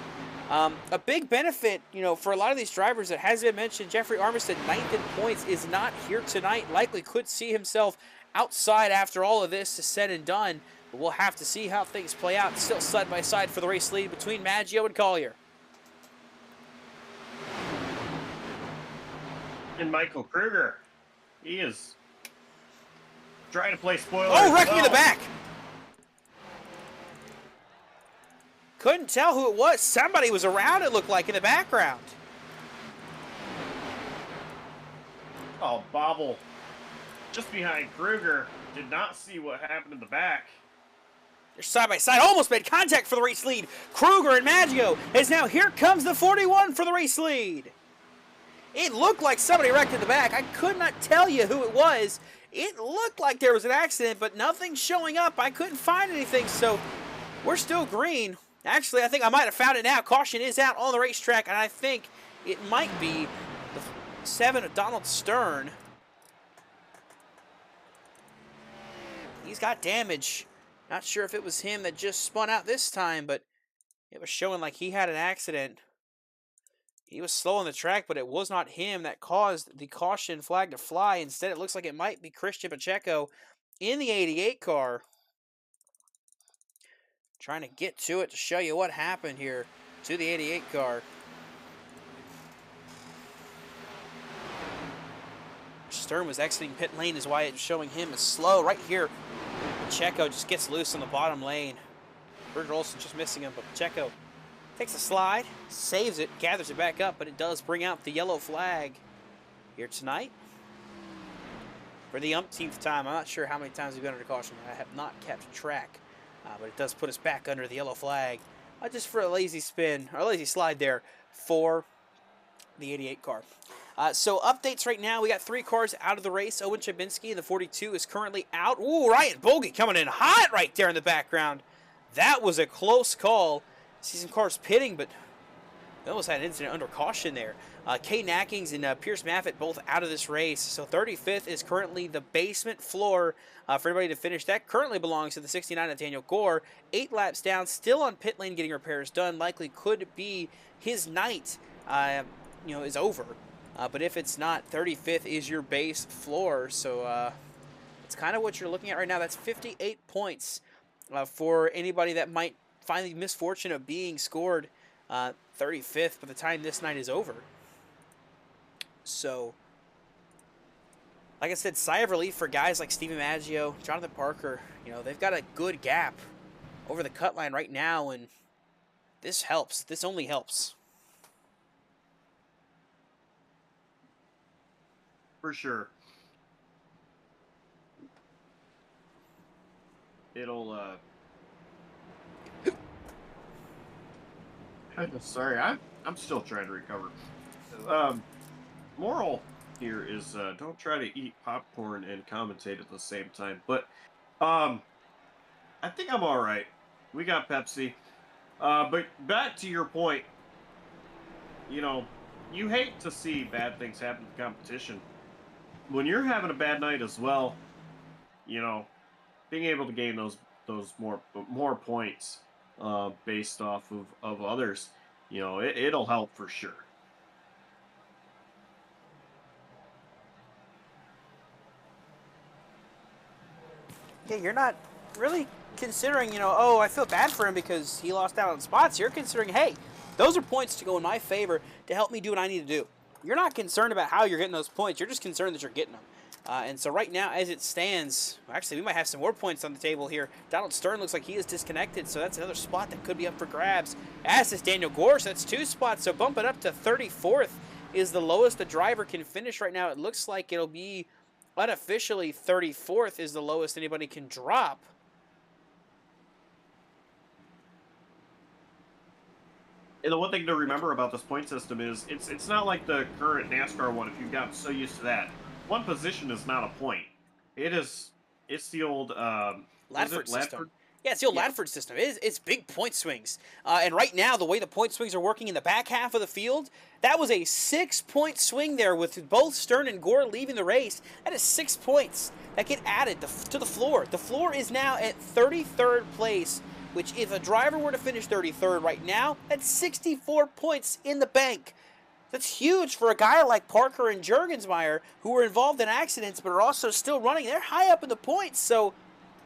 A big benefit, for a lot of these drivers that has been mentioned, Jeffrey Armistead, 9th in points, is not here tonight. Likely could see himself outside after all of this is said and done. But we'll have to see how things play out. Still side by side for the race lead between Maggio and Collier. And Michael Kruger, he is Trying to play spoiler. Oh, wrecking in the back. Couldn't tell who it was. Somebody was around, it looked like, in the background. Oh, Bobble. Just behind Kruger. Did not see what happened in the back. They're side by side. Almost made contact for the race lead. Kruger and Maggio. As now here comes the 41 for the race lead. It looked like somebody wrecked in the back. I could not tell you who it was. It looked like there was an accident, but nothing's showing up. I couldn't find anything, so we're still green. Actually, I think I might have found it now. Caution is out on the racetrack, and I think it might be the 7 of Donald Stern. He's got damage. Not sure if it was him that just spun out this time, but it was showing like he had an accident. He was slow on the track, but it was not him that caused the caution flag to fly. Instead, it looks like it might be Christian Pacheco in the 88 car. Trying to get to it to show you what happened here to the 88 car. Stern was exiting pit lane is why it's showing him as slow. Right here, Pacheco just gets loose on the bottom lane. Berger Olsen just missing him, but Pacheco takes a slide, saves it, gathers it back up, but it does bring out the yellow flag here tonight. For the umpteenth time, I'm not sure how many times we've been under caution. I have not kept track. But it does put us back under the yellow flag. Just for a lazy spin, or a lazy slide there for the 88 car. So updates right now, we got 3 cars out of the race. Owen Chabinski in the 42 is currently out. Ooh, Ryan Bogie coming in hot right there in the background. That was a close call. See some cars pitting, but they almost had an incident under caution there. Kay Nackings and Pierce Maffitt both out of this race. So 35th is currently the basement floor for everybody to finish. That currently belongs to the 69 of Daniel Gore. 8 laps down, still on pit lane getting repairs done. Likely could be his night, is over. But if it's not, 35th is your base floor. So it's kind of what you're looking at right now. That's 58 points for anybody that might find the misfortune of being scored 35th by the time this night is over. So, like I said, sigh of relief for guys like Steven Maggio, Jonathan Parker. They've got a good gap over the cut line right now, and this helps. This only helps. For sure. It'll, sorry, I'm still trying to recover. Moral here is don't try to eat popcorn and commentate at the same time. But I think I'm all right. We got Pepsi. But back to your point, you hate to see bad things happen to competition. When you're having a bad night as well, being able to gain those more points based off of others, it'll help for sure. Yeah, you're not really considering, oh, I feel bad for him because he lost out on spots. You're considering, hey, those are points to go in my favor to help me do what I need to do. You're not concerned about how you're getting those points. You're just concerned that you're getting them. And so right now, as it stands, actually, we might have some more points on the table here. Donald Stern looks like he is disconnected, so that's another spot that could be up for grabs. As is Daniel Gore, so that's 2 spots, so bump it up to 34th is the lowest the driver can finish right now. It looks like it'll be unofficially 34th is the lowest anybody can drop. And the one thing to remember about this point system is it's not like the current NASCAR one. If you've gotten so used to that, one position is not a point. It's the old Ladford system. Yeah, it's the old Ladford system. It's big point swings. And right now, the way the point swings are working in the back half of the field, that was a 6-point swing there with both Stern and Gore leaving the race. That is 6 points that get added to the floor. The floor is now at 33rd place, which if a driver were to finish 33rd right now, that's 64 points in the bank. That's huge for a guy like Parker and Juergensmeyer, who were involved in accidents but are also still running. They're high up in the points, so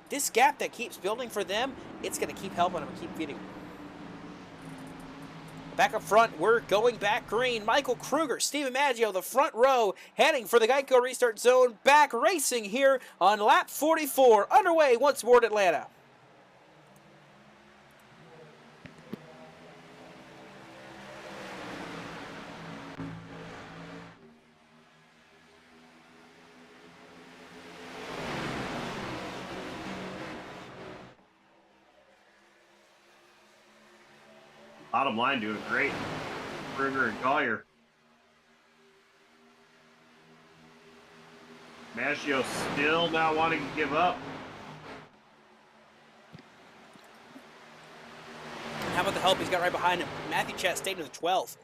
this gap that keeps building for them, it's going to keep helping them and keep feeding them. Back up front, we're going back green. Michael Kruger, Steven Maggio, the front row, heading for the Geico restart zone. Back racing here on lap 44. Underway once more at Atlanta. Bottom line doing great. Kruger and Collier. Maggio still not wanting to give up. How about the help he's got right behind him? Matthew Chastain to the 12th.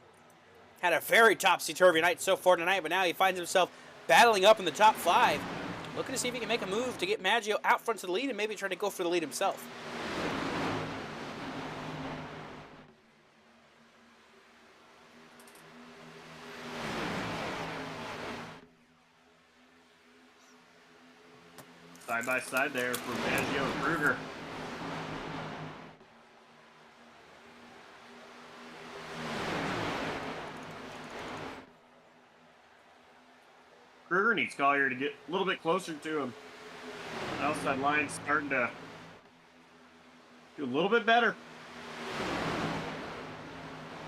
Had a very topsy-turvy night so far tonight, but now he finds himself battling up in the top 5. Looking to see if he can make a move to get Maggio out front to the lead and maybe try to go for the lead himself. Side by side there for Maggio and Kruger. Kruger needs Collier to get a little bit closer to him. The outside line's starting to do a little bit better.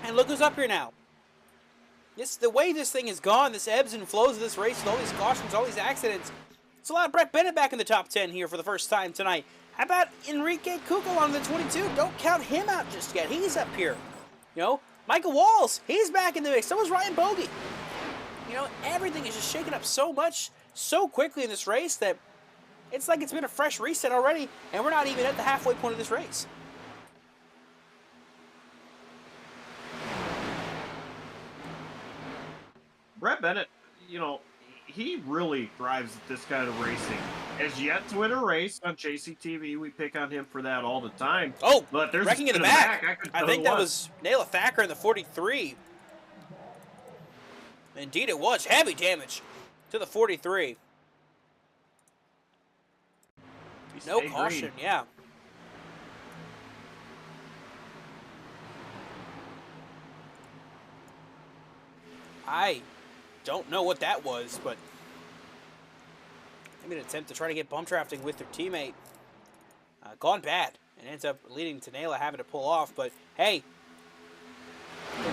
And look who's up here now. The way this thing has gone, this ebbs and flows of this race with all these cautions, all these accidents. It's a lot of Brett Bennett back in the top 10 here for the first time tonight. How about Enrique Cuco on the 22? Don't count him out just yet. He's up here. You know, Michael Walls, he's back in the mix. So is Ryan Bogey. You know, everything is just shaking up so much, so quickly in this race that it's like it's been a fresh reset already, and we're not even at the halfway point of this race. Brett Bennett, you know, he really thrives at this kind of racing. Has yet to win a race on JCTV. We pick on him for that all the time. Oh, but there's wrecking in the back. I think that was Naila Thacker in the 43. Indeed it was. Heavy damage to the 43. No caution, green. Yeah. I don't know what that was, but maybe an attempt to try to get bump drafting with their teammate. Gone bad, and ends up leading to Naila having to pull off. But hey,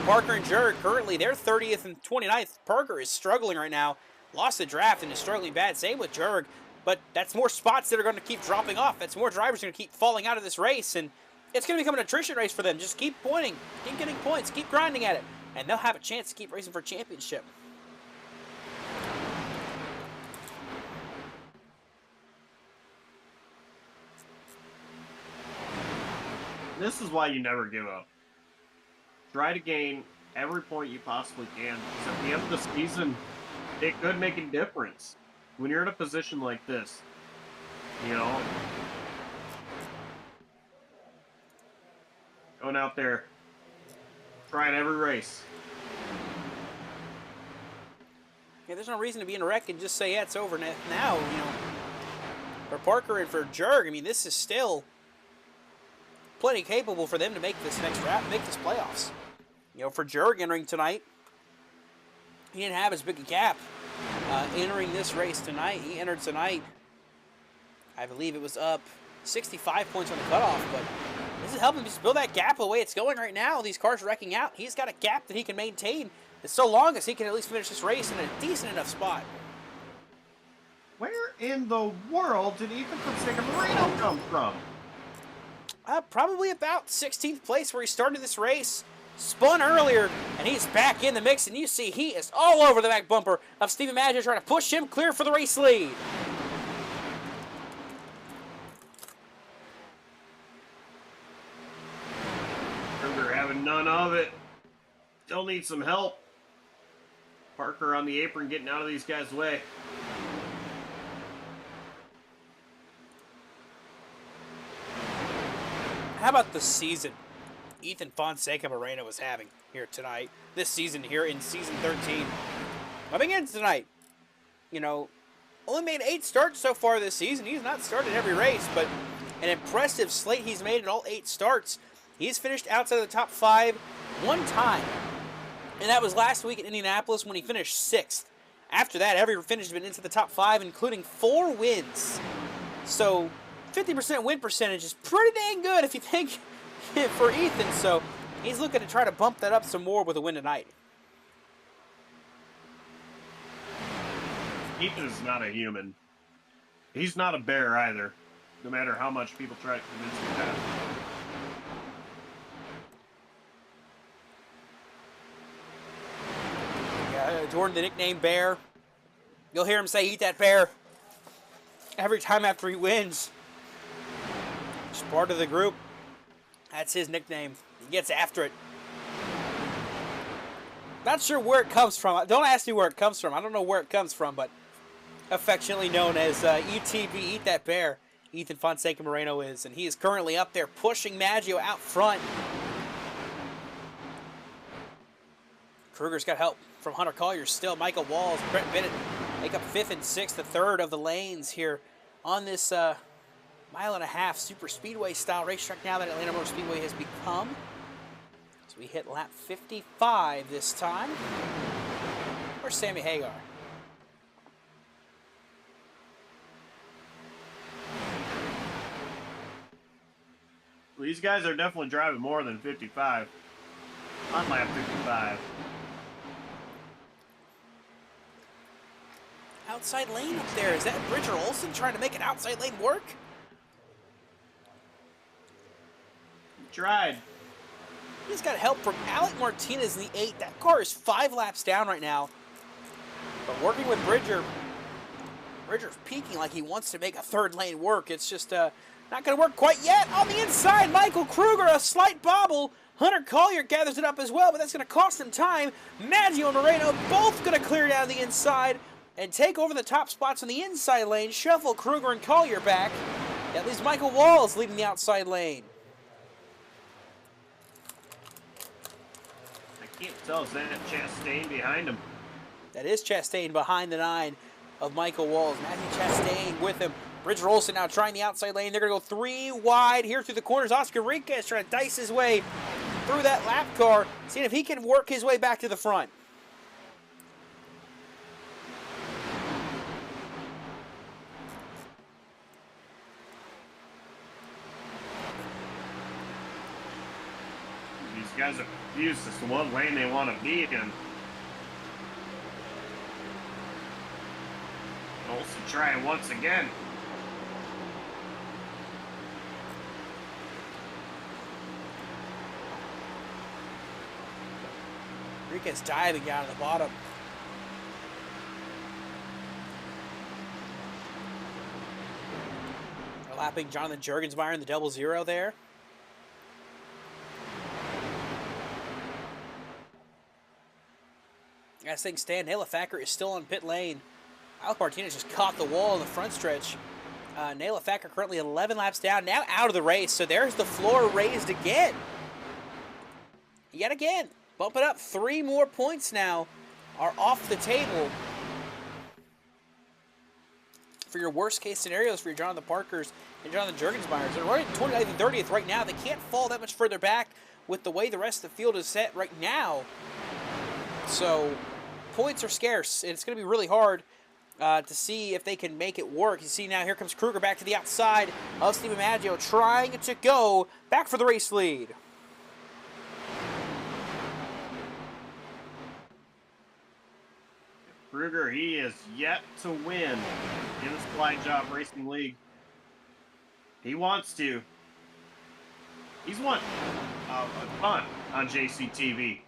Parker and Jurg currently they're 30th and 29th. Parker is struggling right now. Lost the draft and is struggling bad. Same with Jurg. But that's more spots that are going to keep dropping off. That's more drivers going to keep falling out of this race. And it's going to become an attrition race for them. Just keep pointing. Keep getting points. Keep grinding at it. And they'll have a chance to keep racing for championship. This is why you never give up. Try to gain every point you possibly can. Because at the end of the season, it could make a difference. When you're in a position like this, you know, going out there, trying every race. Yeah, there's no reason to be in a wreck and just say, yeah, it's over now, you know. For Parker and for Jurg, I mean, this is still plenty capable for them to make this next round, make this playoffs. You know, for Jurg entering tonight, he didn't have as big a gap entering this race tonight. He entered tonight, I believe it was up 65 points on the cutoff, but this is helping just build that gap the way it's going right now. These cars wrecking out. He's got a gap that he can maintain as so long as he can at least finish this race in a decent enough spot. Where in the world did Ethan Fonseca Moreno come from? Probably about 16th place where he started this race. Spun earlier, and he's back in the mix, and you see he is all over the back bumper of Steven Maggio trying to push him clear for the race lead. Kruger having none of it. Still needs some help. Parker on the apron getting out of these guys' way. How about the season Ethan Fonseca Moreno was having here tonight, this season here in season 13. Coming in tonight, you know, only made 8 starts so far this season. He's not started every race, but an impressive slate he's made in all 8 starts. He's finished outside of the top 5 one time, and that was last week in Indianapolis when he finished 6th. After that, every finish has been into the top 5, including 4 wins. So 50% win percentage is pretty dang good if you think for Ethan. So he's looking to try to bump that up some more with a win tonight. Ethan is not a human. He's not a bear either, no matter how much people try to convince him that. Yeah, Jordan, the nickname Bear. You'll hear him say, "Eat that bear," every time after he wins. Just part of the group. That's his nickname. He gets after it. Not sure where it comes from. Don't ask me where it comes from. I don't know where it comes from, but affectionately known as ETB, Eat That Bear, Ethan Fonseca Moreno is. And he is currently up there pushing Maggio out front. Kruger's got help from Hunter Collier still. Michael Walls, Brett Bennett make up 5th and 6th, the third of the lanes here on this 1.5-mile super speedway style racetrack now that Atlanta Motor Speedway has become. So we hit lap 55 this time. Where's Sammy Hagar? Well, these guys are definitely driving more than 55 on lap 55. Outside lane up there. Is that Bridger Olsen trying to make an outside lane work? Tried. He's got help from Alec Martinez in the 8. That car is 5 laps down right now. But working with Bridger, Bridger's peaking like he wants to make a 3rd lane work. It's just not going to work quite yet. On the inside, Michael Kruger, a slight bobble. Hunter Collier gathers it up as well, but that's going to cost him time. Maggio and Moreno both going to clear down the inside and take over the top spots on the inside lane, shuffle Kruger and Collier back. That leaves Michael Walls leading the outside lane. I can't tell, is that Chastain behind him? That is Chastain behind the 9 of Michael Walls. Matthew Chastain with him. Bridger Olsen now trying the outside lane. They're going to go 3 wide here through the corners. Oscar Riquez trying to dice his way through that lap car, seeing if he can work his way back to the front. These guys are confused as to what lane they want to be in. Olsen trying once again. Riquez diving down to the bottom. They're lapping Jonathan Jurgensmeyer in the 0-0 there. I think Stan Nailfacker is still on pit lane. Alec Martinez just caught the wall in the front stretch. Nailfacker currently 11 laps down, now out of the race. So there's the floor raised again. Yet again. Bump it up. 3 more points now are off the table for your worst case scenarios for your Jonathan Parkers and Jonathan Jurgensmeyers. They're running 29th and 30th right now. They can't fall that much further back with the way the rest of the field is set right now. So points are scarce, and it's going to be really hard to see if they can make it work. You see now, here comes Kruger back to the outside of Stephen Maggio, trying to go back for the race lead. Kruger, he is yet to win in the Slide Job Racing League. He wants to. He's won a ton on JCTV.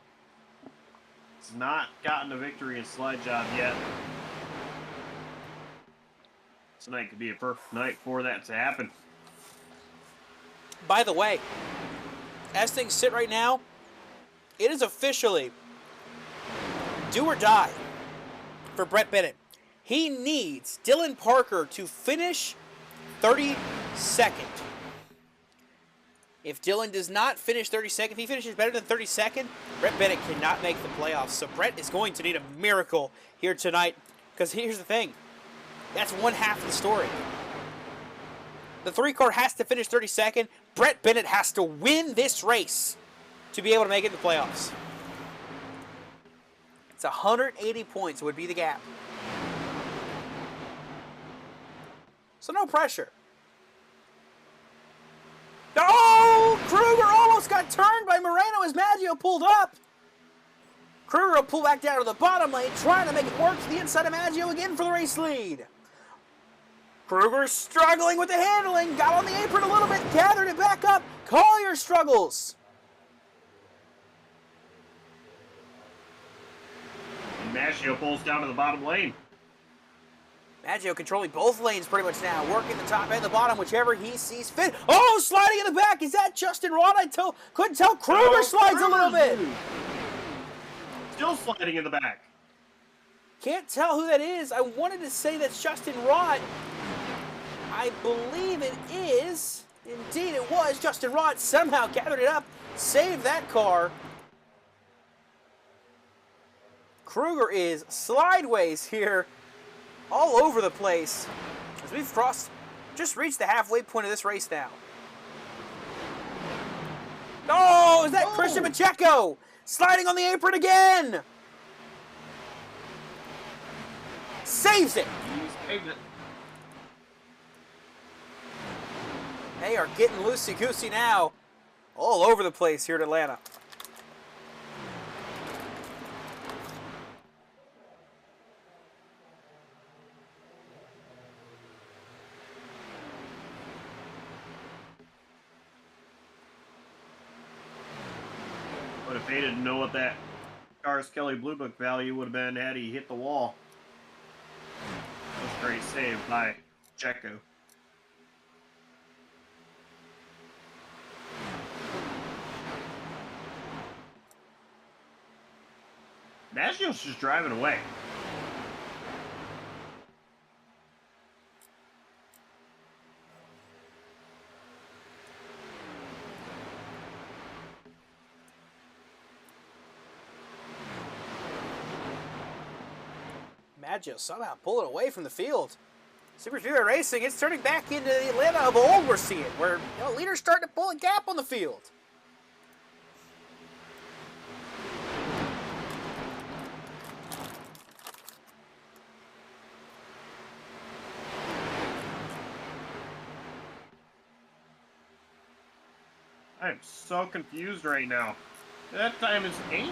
He's not gotten a victory in Slide Job yet. Tonight could be a perfect night for that to happen. By the way, as things sit right now, it is officially do or die for Brett Bennett. He needs Dylan Parker to finish 32nd. If Dylan does not finish 32nd, if he finishes better than 32nd, Brett Bennett cannot make the playoffs. So Brett is going to need a miracle here tonight, because here's the thing. That's one half of the story. The 3 car has to finish 32nd. Brett Bennett has to win this race to be able to make it in the playoffs. It's 180 points would be the gap. So no pressure. Oh, Kruger almost got turned by Moreno as Maggio pulled up. Kruger will pull back down to the bottom lane, trying to make it work to the inside of Maggio again for the race lead. Kruger struggling with the handling, got on the apron a little bit, gathered it back up. Collier struggles. Maggio pulls down to the bottom lane. Maggio controlling both lanes pretty much now, working the top and the bottom, whichever he sees fit. Oh, sliding in the back. Is that Justin Rod? Couldn't tell. Kruger slides a little bit. Still sliding in the back. Can't tell who that is. I wanted to say that's Justin Rod. I believe it is. Indeed, it was. Justin Rod somehow gathered it up, saved that car. Kruger is slideways here, all over the place, as we've just reached the halfway point of this race now. Oh, is that Christian Pacheco sliding on the apron again? Saves it. He saved it. They are getting loosey-goosey now, all over the place here at Atlanta. But if they didn't know what that car's Kelly Blue Book value would have been had he hit the wall. That was a great save by Checo. Maggio's just driving away. Maggio somehow pulling away from the field. Super Speedway Racing, it's turning back into the Atlanta of old we're seeing, where leaders starting to pull a gap on the field. I'm so confused right now. That time is 8.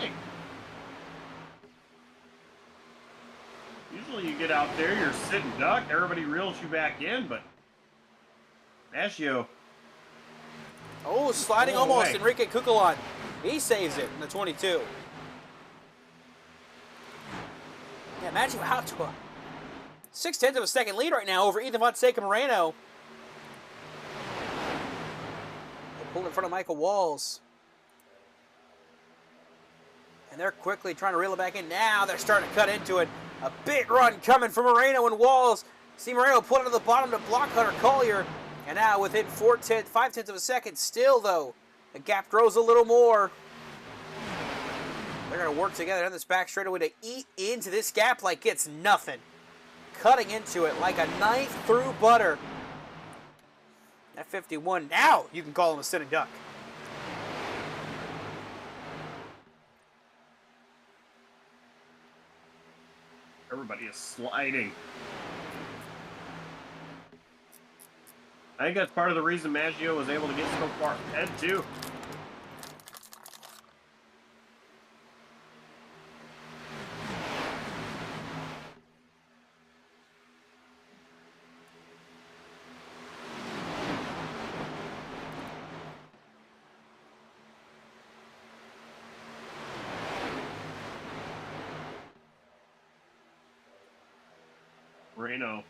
Usually you get out there, you're sitting duck, everybody reels you back in, but Maggio. Oh, sliding almost, Enrique Cucalon. He saves it in the 22. Yeah, Maggio out to a 0.6 of a second lead right now over Ethan Fonseca Moreno. Pulled in front of Michael Walls. And they're quickly trying to reel it back in. Now they're starting to cut into it. A big run coming from Moreno and Walls. See Moreno pull it to the bottom to block Hunter Collier. And now within 0.5 of a second, still though, the gap grows a little more. They're going to work together on this back straightaway to eat into this gap like it's nothing. Cutting into it like a knife through butter. At 51, now you can call him a sitting duck. Everybody is sliding. I think that's part of the reason Maggio was able to get so far ahead, too. Moreno.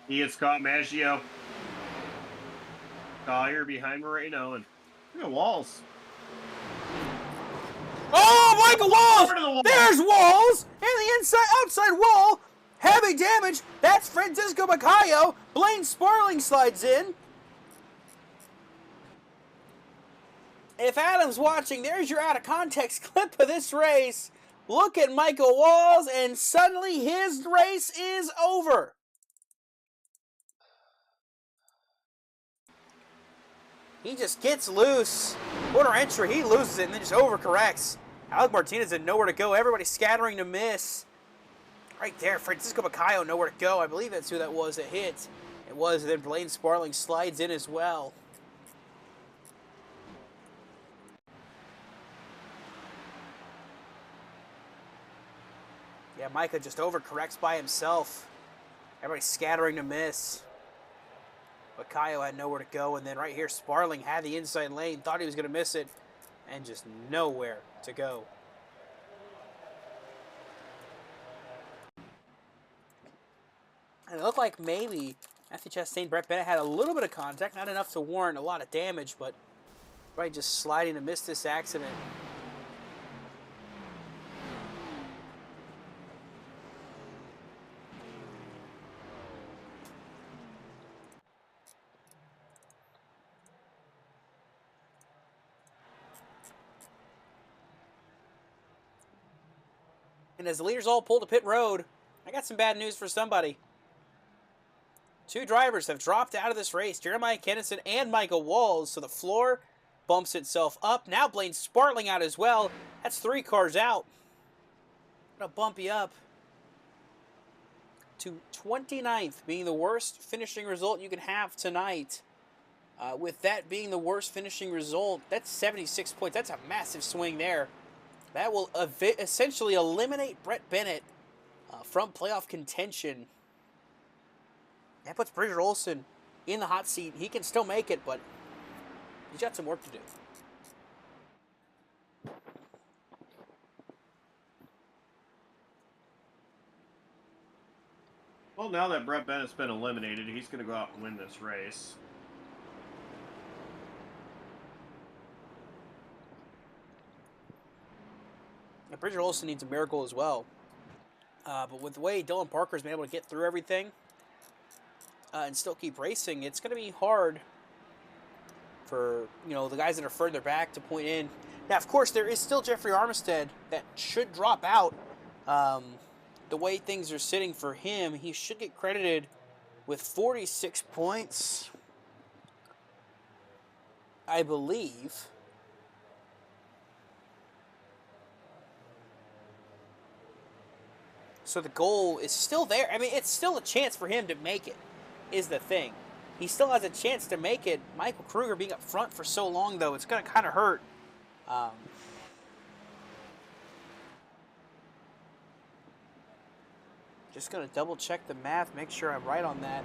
He gets caught. Maggio. Collier behind Moreno, and look at Walls. Oh, Michael Walls! The There's Walls! And the outside wall. Heavy damage. That's Francisco Bacayo. Blaine Sparling slides in. If Adam's watching, there's your out of context clip of this race. Look at Michael Walls, and suddenly his race is over. He just gets loose. Corner entry, he loses it and then just overcorrects. Alec Martinez had nowhere to go. Everybody scattering to miss. Right there, Francisco Macayo nowhere to go. I believe that's who that was that hit. It was, and then Blaine Sparling slides in as well. Yeah, Micah just overcorrects by himself. Everybody scattering to miss. Macayo had nowhere to go, and then right here, Sparling had the inside lane, thought he was going to miss it, and just nowhere to go. And it looked like maybe Matthew Chastain, Brett Bennett had a little bit of contact, not enough to warrant a lot of damage, but right just sliding to miss this accident. And as the leaders all pull to pit road, I got some bad news for somebody. Two drivers have dropped out of this race, Jeremiah Kennison and Michael Walls, so the floor bumps itself up. Now Blaine Sparling out as well. That's 3 cars out. Gonna bump you up to 29th, being the worst finishing result you can have tonight. With that being the worst finishing result, that's 76 points. That's a massive swing there. That will essentially eliminate Brett Bennett from playoff contention. That puts Bridger Olson in the hot seat. He can still make it, but he's got some work to do. Well, now that Brett Bennett's been eliminated, he's going to go out and win this race. And Bridger Olson needs a miracle as well. But with the way Dylan Parker's been able to get through everything and still keep racing, it's going to be hard for the guys that are further back to point in. Now, of course, there is still Jeffrey Armistead that should drop out. The way things are sitting for him, he should get credited with 46 points, I believe. So the goal is still there. I mean, it's still a chance for him to make it, is the thing. He still has a chance to make it. Michael Kruger being up front for so long, though, it's going to kind of hurt. Just going to double check the math, make sure I'm right on that.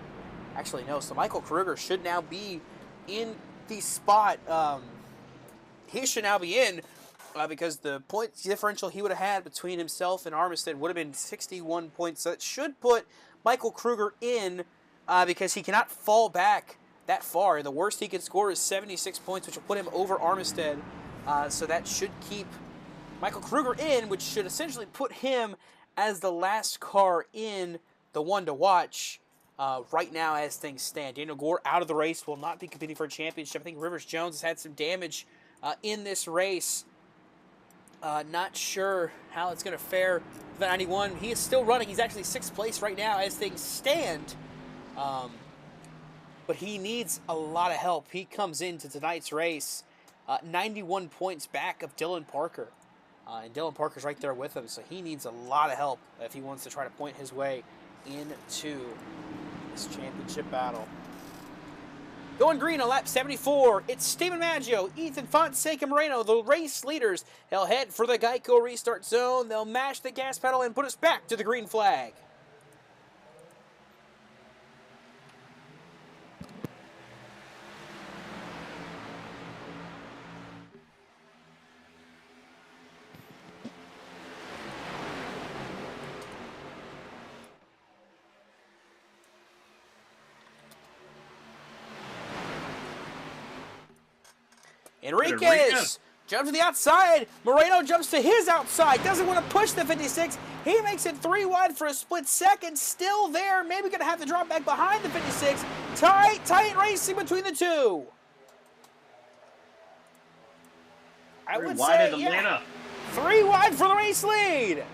Actually, no. So Michael Kruger should now be in the spot. He should now be in because the point differential he would have had between himself and Armistead would have been 61 points. So it should put Michael Kruger in because he cannot fall back that far. The worst he could score is 76 points, which will put him over Armistead. So that should keep Michael Kruger in, which should essentially put him as the last car in the one to watch right now as things stand. Daniel Gore out of the race, will not be competing for a championship. I think Rivers Jones has had some damage in this race. Not sure how it's going to fare for the 91. He is still running. He's actually 6th place right now as things stand. But he needs a lot of help. He comes into tonight's race 91 points back of Dylan Parker. And Dylan Parker's right there with him, so he needs a lot of help if he wants to try to point his way into this championship battle. Going green on lap 74, it's Steven Maggio, Ethan Fonseca Moreno, the race leaders. They'll head for the Geico restart zone. They'll mash the gas pedal and put us back to the green flag. Enriquez jumps to the outside. Moreno jumps to his outside. Doesn't want to push the 56. He makes it 3 wide for a split second. Still there. Maybe going to have to drop back behind the 56. Tight racing between the two. I would say, yeah, 3 wide for the race lead.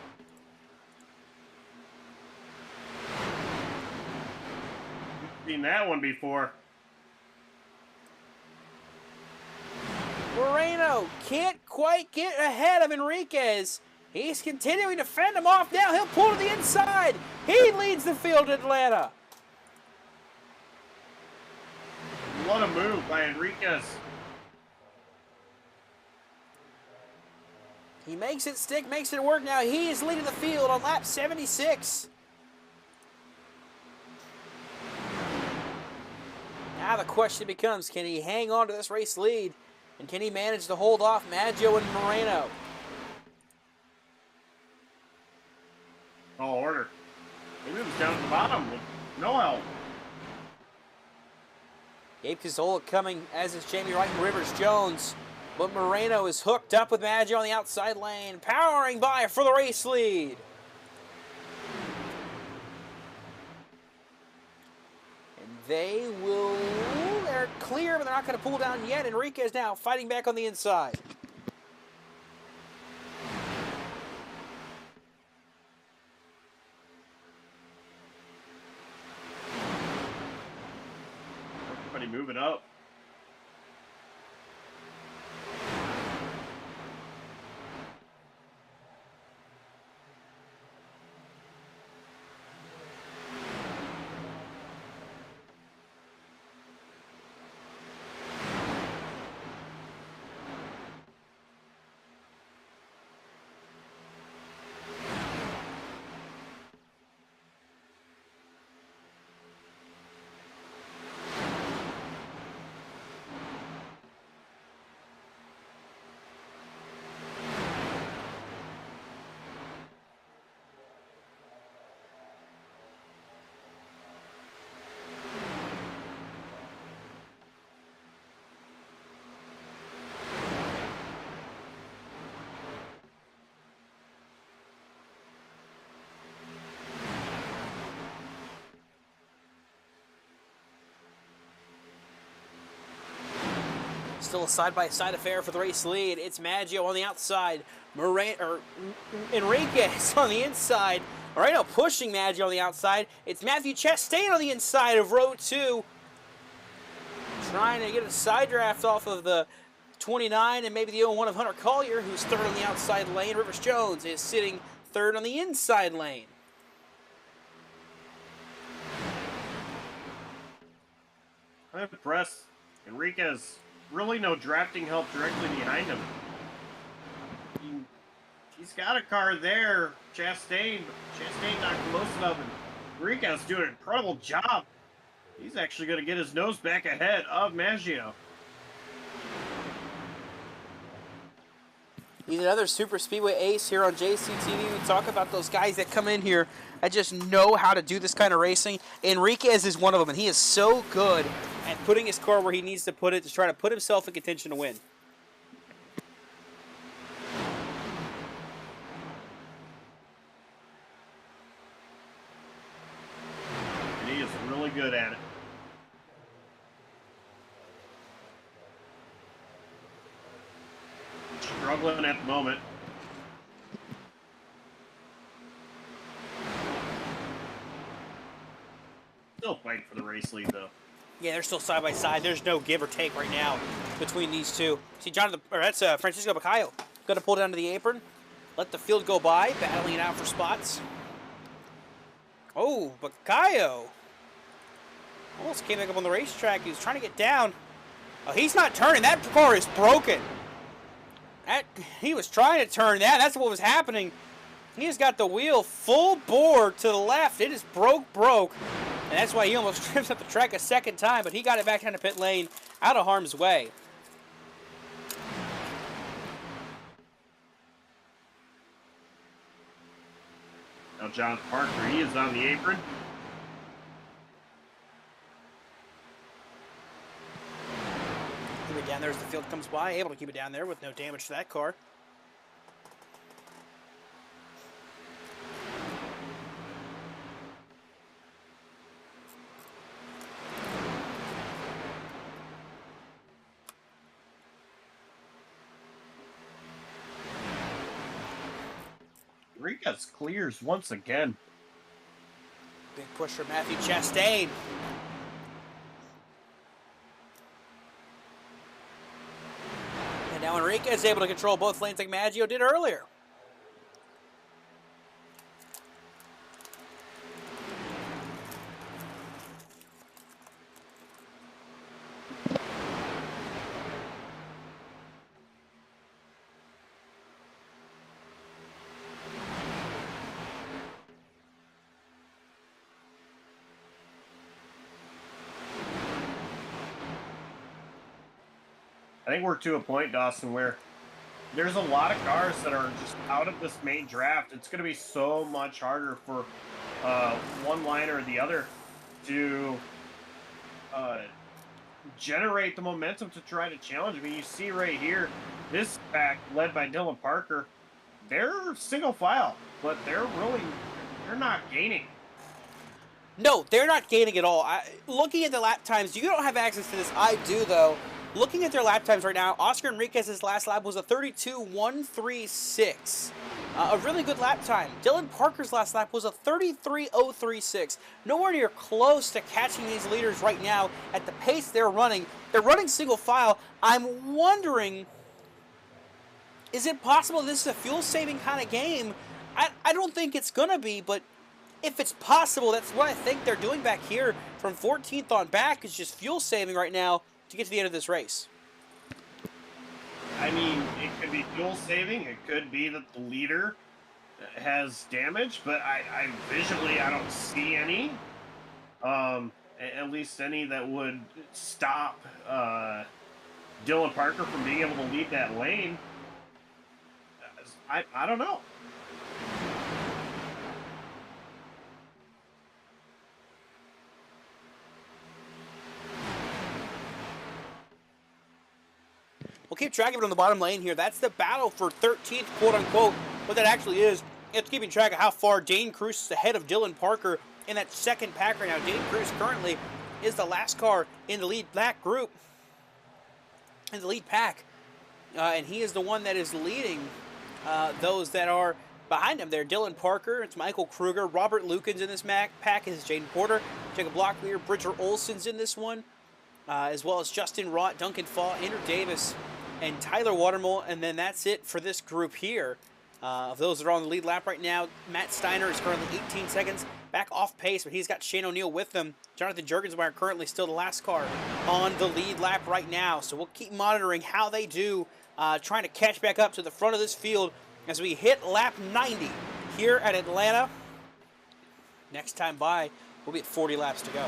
Seen that one before. Moreno can't quite get ahead of Enriquez. He's continuing to fend him off now. He'll pull to the inside. He leads the field in Atlanta. What a move by Enriquez. He makes it stick, makes it work now. He is leading the field on lap 76. Now the question becomes, can he hang on to this race lead? And can he manage to hold off Maggio and Moreno? Tall order. He moves down to the bottom with no help. Gabe Cazola coming, as is Jamie Wright and Rivers Jones. But Moreno is hooked up with Maggio on the outside lane, powering by for the race lead. And they're clear, but they're not going to pull down yet. Enriquez now fighting back on the inside. Everybody moving up. Still a side-by-side affair for the race lead. It's Maggio on the outside. Enriquez on the inside. Moreno pushing Maggio on the outside. It's Matthew Chastain on the inside of row 2. Trying to get a side draft off of the 29 and maybe the 01 of Hunter Collier, who's third on the outside lane. Rivers Jones is sitting third on the inside lane. I'm impressed. Enriquez, really no drafting help directly behind him. He's got a car there. Chastain not close enough. And Enriquez doing an incredible job. He's actually going to get his nose back ahead of Maggio. He's another super speedway ace here on JCTV. We talk about those guys that come in here that just know how to do this kind of racing. Enriquez is one of them, and he is so good at putting his car where he needs to put it to try to put himself in contention to win. And he is really good at it. Struggling at the moment. Still fighting for the race lead, though. Yeah, they're still side by side. There's no give or take right now between these two. See, that's Francisco Bacayo. Going to pull down to the apron. Let the field go by, battling it out for spots. Oh, Bacayo almost came back up on the racetrack. He was trying to get down. Oh, he's not turning. That car is broken. He was trying to turn that. That's what was happening. He has got the wheel full bore to the left. It is broke. And that's why he almost trips up the track a second time, but he got it back down to pit lane out of harm's way. Now John Parker, he is on the apron. Keep it down there as the field comes by, able to keep it down there with no damage to that car. Enriquez clears once again. Big push for Matthew Chastain. Now Enrique is able to control both lanes like Maggio did earlier. I think we're to a point, Dawson, where there's a lot of cars that are just out of this main draft. It's going to be so much harder for one line or the other to generate the momentum to try to challenge. I mean, you see right here, this pack led by Dylan Parker, they're single file, but they're not gaining. No, they're not gaining at all. Looking at the lap times, you don't have access to this. I do, though. Looking at their lap times right now, Oscar Enriquez's last lap was a 32.136. A really good lap time. Dylan Parker's last lap was a 33.036. Nowhere near close to catching these leaders right now at the pace they're running. They're running single file. I'm wondering, is it possible this is a fuel-saving kind of game? I don't think it's going to be, but if it's possible, that's what I think they're doing back here from 14th on back, is just fuel-saving right now to get to the end of this race. I mean, it could be fuel saving. It could be that the leader has damage, but I visually I don't see any. At least any that would stop Dylan Parker from being able to lead that lane. I don't know. We'll keep track of it on the bottom lane here. That's the battle for 13th, quote-unquote. What that actually is, it's keeping track of how far Dane Cruz is ahead of Dylan Parker in that second pack right now. Dane Cruz currently is the last car in the lead black group, in the lead pack. And he is the one that is leading those that are behind him there. Dylan Parker, it's Michael Kruger, Robert Lukens in this pack is Jaden Porter, Jacob Locklear, Bridger Olson's in this one, as well as Justin Rott, Duncan Fall, Andrew Davis, and Tyler Watermole, and then that's it for this group here. Of those that are on the lead lap right now, Matt Steiner is currently 18 seconds back off pace, but he's got Shane O'Neill with them. Jonathan Jurgensmeyer currently still the last car on the lead lap right now, so we'll keep monitoring how they do, trying to catch back up to the front of this field as we hit lap 90 here at Atlanta. Next time by, we'll be at 40 laps to go.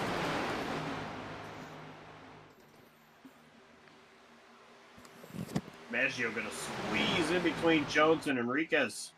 Maggio going to squeeze in between Jones and Enriquez.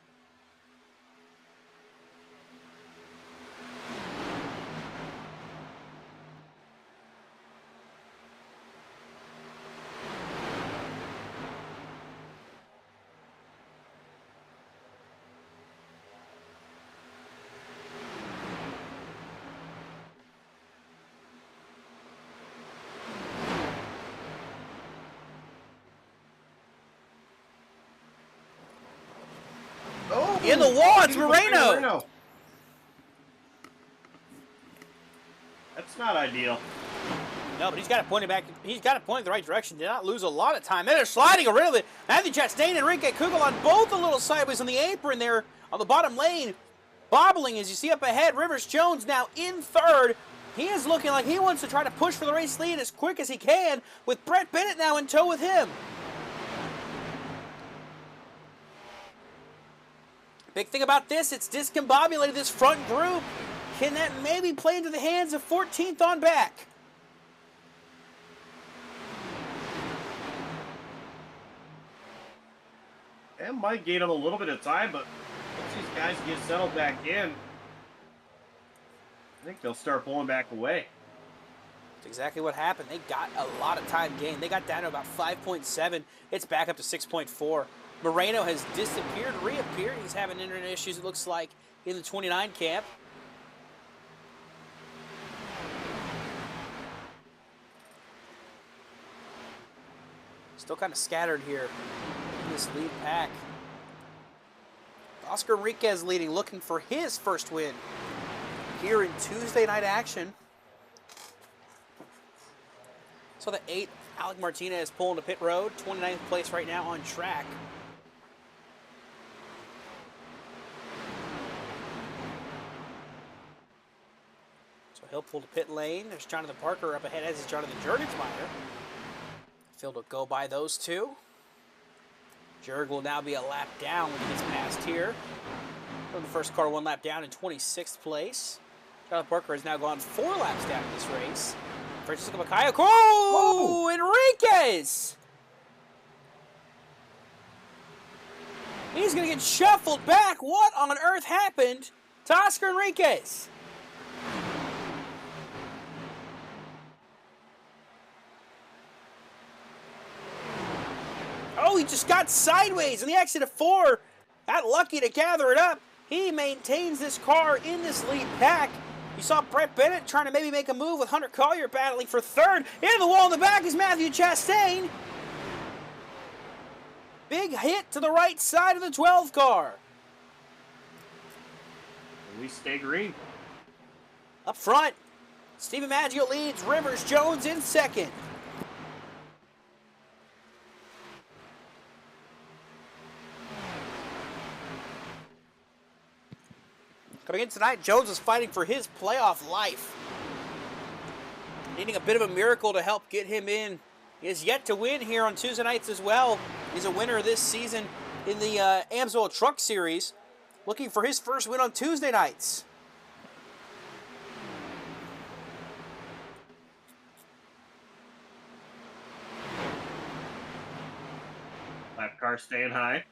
In the wall, it's Moreno. That's not ideal. No, but he's got to point it back. He's got to point in the right direction. Did not lose a lot of time. And they're sliding a little bit. Matthew Chastain and Enrique Kugel on both a little sideways on the apron there on the bottom lane. Bobbling as you see up ahead. Rivers Jones now in third. He is looking like he wants to try to push for the race lead as quick as he can, with Brett Bennett now in tow with him. Big thing about this, it's discombobulated this front group. Can that maybe play into the hands of 14th on back? That might gain them a little bit of time, but once these guys get settled back in, I think they'll start pulling back away. That's exactly what happened. They got a lot of time gained. They got down to about 5.7. It's back up to 6.4. Moreno has disappeared, reappeared. He's having internet issues, it looks like, in the 29 camp. Still kind of scattered here in this lead pack. Oscar Enriquez leading, looking for his first win here in Tuesday night action. So the 8 Alec Martinez pulling to pit road, 29th place right now on track. So he'll pull to pit lane. There's Jonathan Parker up ahead, as is Jonathan Jurgensmeyer. Field will go by those two. Jurg will now be a lap down when he gets past here. From the first car, 1 lap down in 26th place. Jonathan Parker has now gone 4 laps down in this race. Francisco Macayo. Oh, Enriquez! He's going to get shuffled back. What on earth happened to Oscar Enriquez? Oh, he just got sideways in the exit of 4. Got lucky to gather it up. He maintains this car in this lead pack. You saw Brett Bennett trying to maybe make a move with Hunter Collier battling for 3rd. In the wall in the back is Matthew Chastain. Big hit to the right side of the 12 car. We stay green. Up front, Stephen Maggio leads, Rivers Jones in 2nd. Coming in tonight, Jones is fighting for his playoff life. Needing a bit of a miracle to help get him in. He has yet to win here on Tuesday nights as well. He's a winner this season in the Amsoil Truck Series. Looking for his first win on Tuesday nights. Lap car staying high.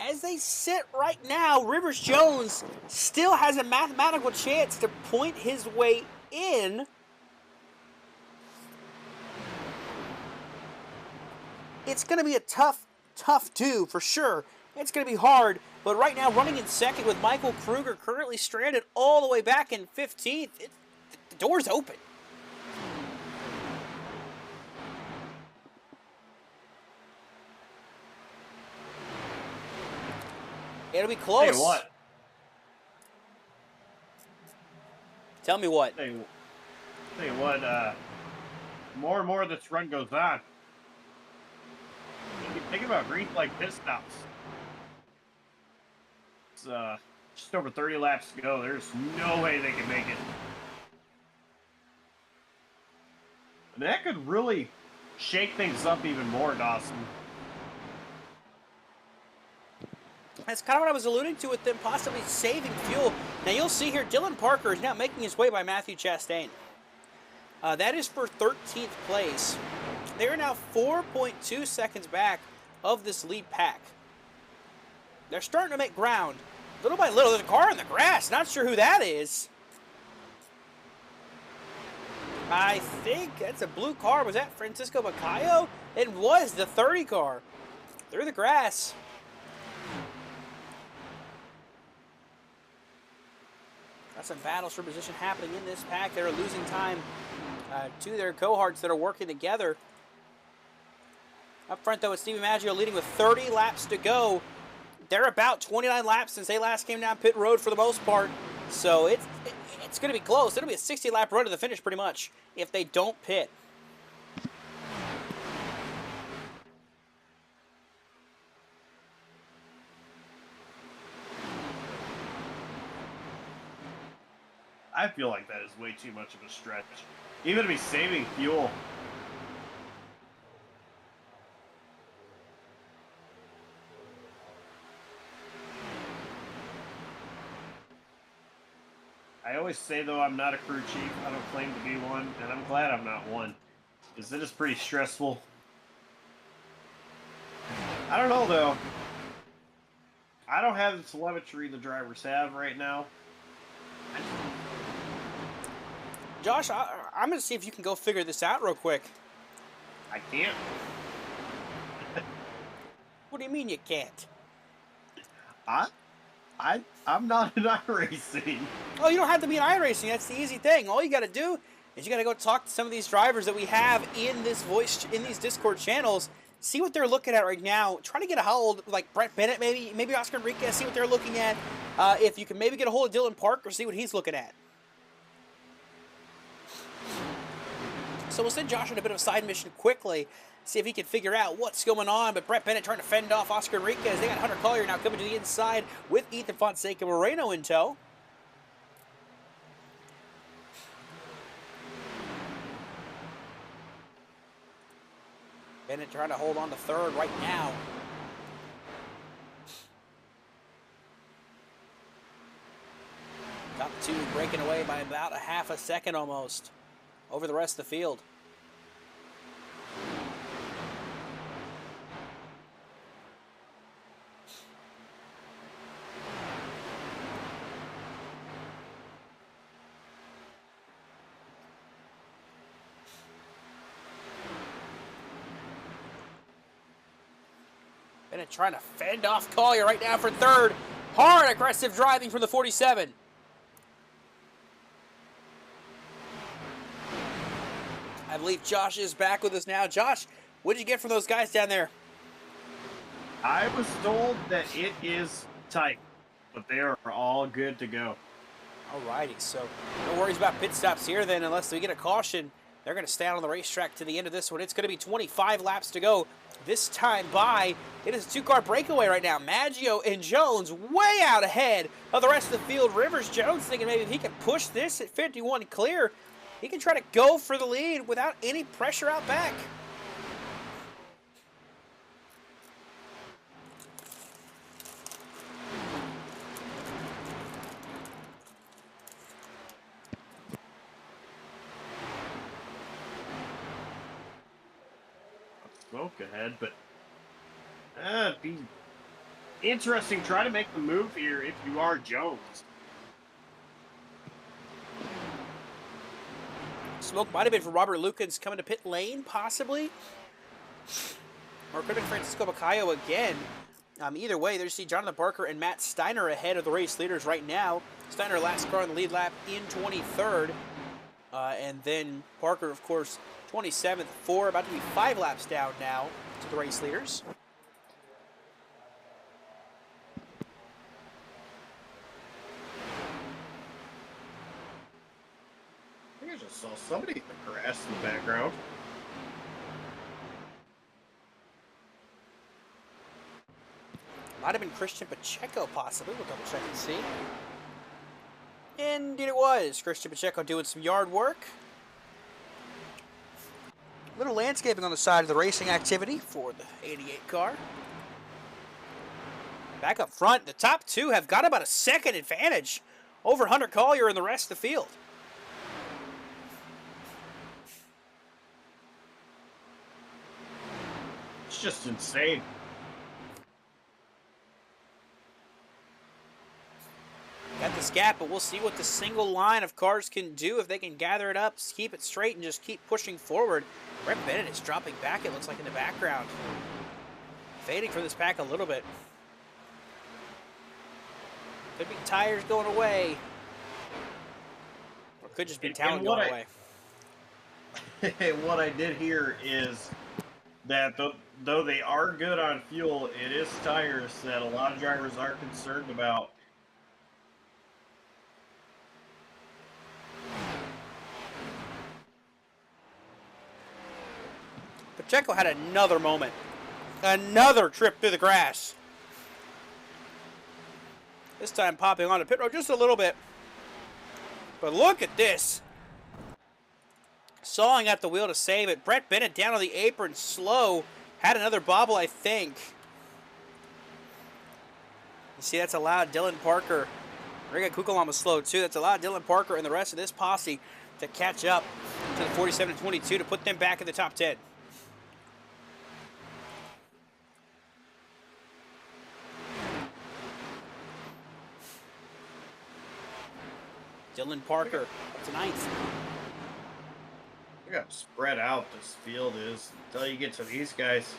As they sit right now, Rivers Jones still has a mathematical chance to point his way in. It's going to be a tough do for sure. It's going to be hard, but right now running in 2nd with Michael Kruger currently stranded all the way back in 15th. The door's open. It'll be close. Tell you what. Tell me what. Tell you what, more and more this run goes on. Think about green flag pit stops. It's just over 30 laps to go. There's no way they can make it. And that could really shake things up even more, Dawson. That's kind of what I was alluding to with them possibly saving fuel. Now you'll see here, Dylan Parker is now making his way by Matthew Chastain. That is for 13th place. They are now 4.2 seconds back of this lead pack. They're starting to make ground. Little by little, there's a car in the grass. Not sure who that is. I think that's a blue car. Was that Francisco Macayo? It was the 30 car. Through the grass. Got some battles for position happening in this pack. They're losing time to their cohorts that are working together. Up front, though, it's Stephen Maggio leading with 30 laps to go. They're about 29 laps since they last came down pit road for the most part. So it's going to be close. It'll be a 60-lap run to the finish pretty much if they don't pit. I feel like that is way too much of a stretch. Even to be saving fuel. I always say, though, I'm not a crew chief. I don't claim to be one, and I'm glad I'm not one, because it is pretty stressful. I don't know, though. I don't have the telemetry the drivers have right now. Josh, I'm going to see if you can go figure this out real quick. I can't. What do you mean you can't? I I'm not in iRacing. Oh, you don't have to be in iRacing. That's the easy thing. All you got to do is you got to go talk to some of these drivers that we have in these Discord channels. See what they're looking at right now. Try to get a hold like Brett Bennett, maybe Oscar Enriquez. See what they're looking at. If you can maybe get a hold of Dylan Parker, see what he's looking at. So we'll send Josh on a bit of a side mission quickly. See if he can figure out what's going on. But Brett Bennett trying to fend off Oscar Enriquez. They got Hunter Collier now coming to the inside with Ethan Fonseca Moreno in tow. Bennett trying to hold on to third right now. Top two breaking away by about a half a second almost over the rest of the field. Bennett trying to fend off Collier right now for third. Hard aggressive driving from the 47. I believe Josh is back with us now. Josh, what did you get from those guys down there? I was told that it is tight, but they are all good to go. Alrighty, so no worries about pit stops here then unless we get a caution. They're going to stay out on the racetrack to the end of this one. It's going to be 25 laps to go. This time by, it is a two-car breakaway right now. Maggio and Jones way out ahead of the rest of the field. Rivers Jones thinking maybe if he can push this at 51 clear, he can try to go for the lead without any pressure out back. Smoke ahead, but it'd be interesting. Try to make the move here if you are Jones. Smoke might have been for Robert Lukens coming to pit lane, possibly. Or could have been Francisco Bacayo again. Either way, there's Jonathan Parker and Matt Steiner ahead of the race leaders right now. Steiner last car on the lead lap in 23rd. And then Parker, of course, 27th, about to be 5 laps down now to the race leaders. I think I just saw somebody in the grass in the background. Might have been Christian Pacheco, possibly. We'll double check and see. Indeed it was. Christian Pacheco doing some yard work. Little landscaping on the side of the racing activity for the 88 car. Back up front, the top two have got about a second advantage over Hunter Collier and the rest of the field. It's just insane. Got this gap, but we'll see what the single line of cars can do if they can gather it up, keep it straight, and just keep pushing forward. Brett Bennett is dropping back, it looks like, in the background. Fading from this pack a little bit. Could be tires going away. Or could just be talent going away. What I did hear is that though they are good on fuel, it is tires that a lot of drivers are concerned about. Pacheco had another moment. Another trip through the grass. This time popping onto pit road just a little bit. But look at this. Sawing at the wheel to save it. Brett Bennett down on the apron slow. Had another bobble, I think. You see, that's allowed Dylan Parker. Riga Kukulon was slow too. That's allowed Dylan Parker and the rest of this posse to catch up to the 47-22 to put them back in the top 10. Dylan Parker up to 9th. Look how spread out this field is until you get to these guys.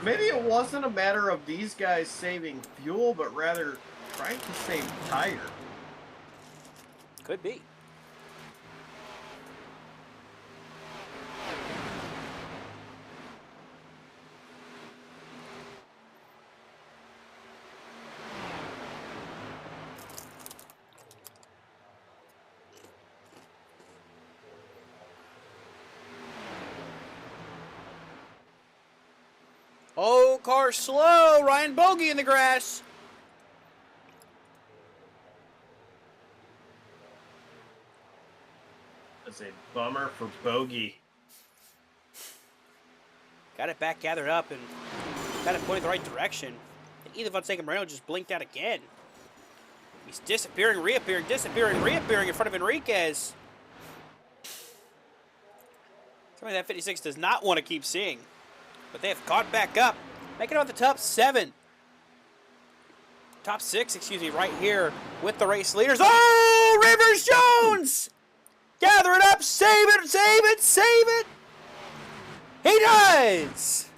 Maybe it wasn't a matter of these guys saving fuel, but rather trying to save tire. Could be. Oh, car slow. Ryan Bogey in the grass. That's a bummer for Bogey. Got it back gathered up and got it pointed the right direction. And Ethan Von Moreno just blinked out again. He's disappearing, reappearing, disappearing, reappearing in front of Enriquez. Something that 56 does not want to keep seeing. But they have caught back up, making it out the top 7. Top 6, excuse me, right here with the race leaders. Oh, Rivers Jones! Gather it up, save it, save it, save it! He does!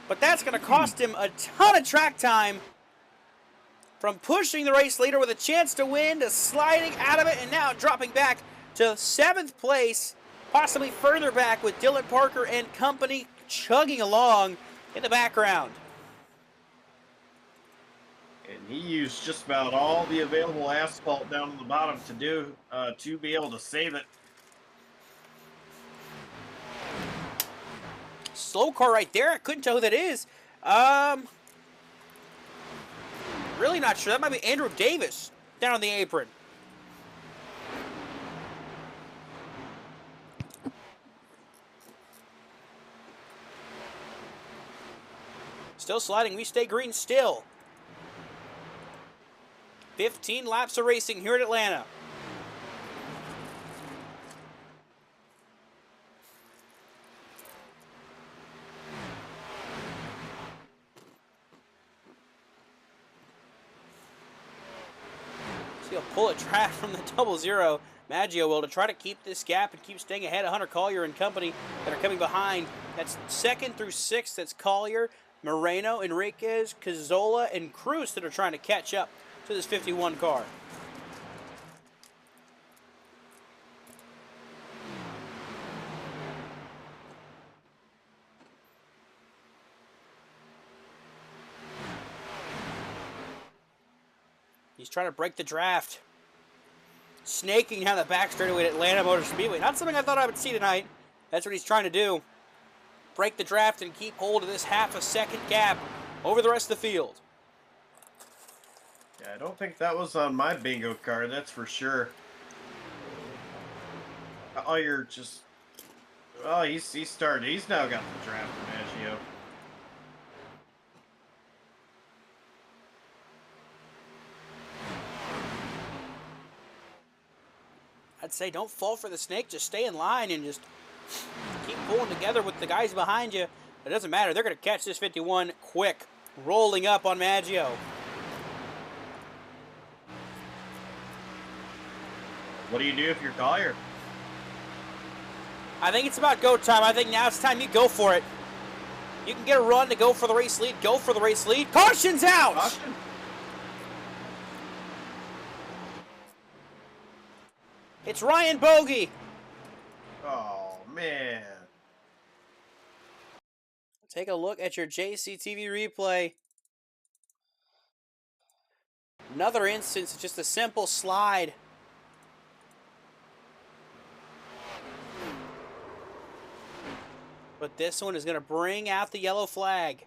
But that's going to cost him a ton of track time. From pushing the race leader with a chance to win to sliding out of it and now dropping back to 7th place. Possibly further back with Dylan Parker and company chugging along in the background. And he used just about all the available asphalt down on the bottom to be able to save it. Slow car right there. I couldn't tell who that is. Really not sure. That might be Andrew Davis down on the apron. Still sliding. We stay green still. 15 laps of racing here at Atlanta. So he'll pull a draft from the 00. Maggio will to try to keep this gap and keep staying ahead of Hunter Collier and company that are coming behind. That's 2nd through 6th. That's Collier, Moreno, Enriquez, Cazzola, and Cruz that are trying to catch up to this 51 car. He's trying to break the draft. Snaking down the back straightaway at Atlanta Motor Speedway. Not something I thought I would see tonight. That's what he's trying to do. Break the draft and keep hold of this half a second gap over the rest of the field. Yeah, I don't think that was on my bingo card, that's for sure. Oh, you're just... Oh, he started. He's now got the draft from Maggio. I'd say don't fall for the snake. Just stay in line and just keep pulling together with the guys behind you. It doesn't matter. They're going to catch this 51 quick. Rolling up on Maggio. What do you do if you're Collier? I think it's about go time. I think now it's time you go for it. You can get a run to go for the race lead. Go for the race lead. Caution's out! Caution. It's Ryan Bogey. Oh, man. Take a look at your JCTV replay. Another instance of just a simple slide. But this one is going to bring out the yellow flag.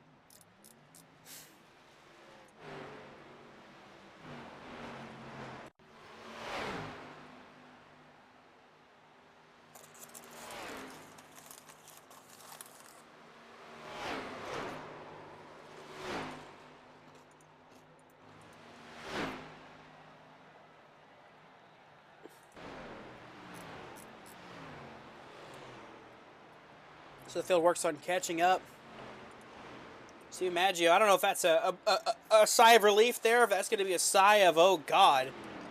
So the field works on catching up. See Maggio. I don't know if that's a sigh of relief there, if that's going to be a sigh of, oh God,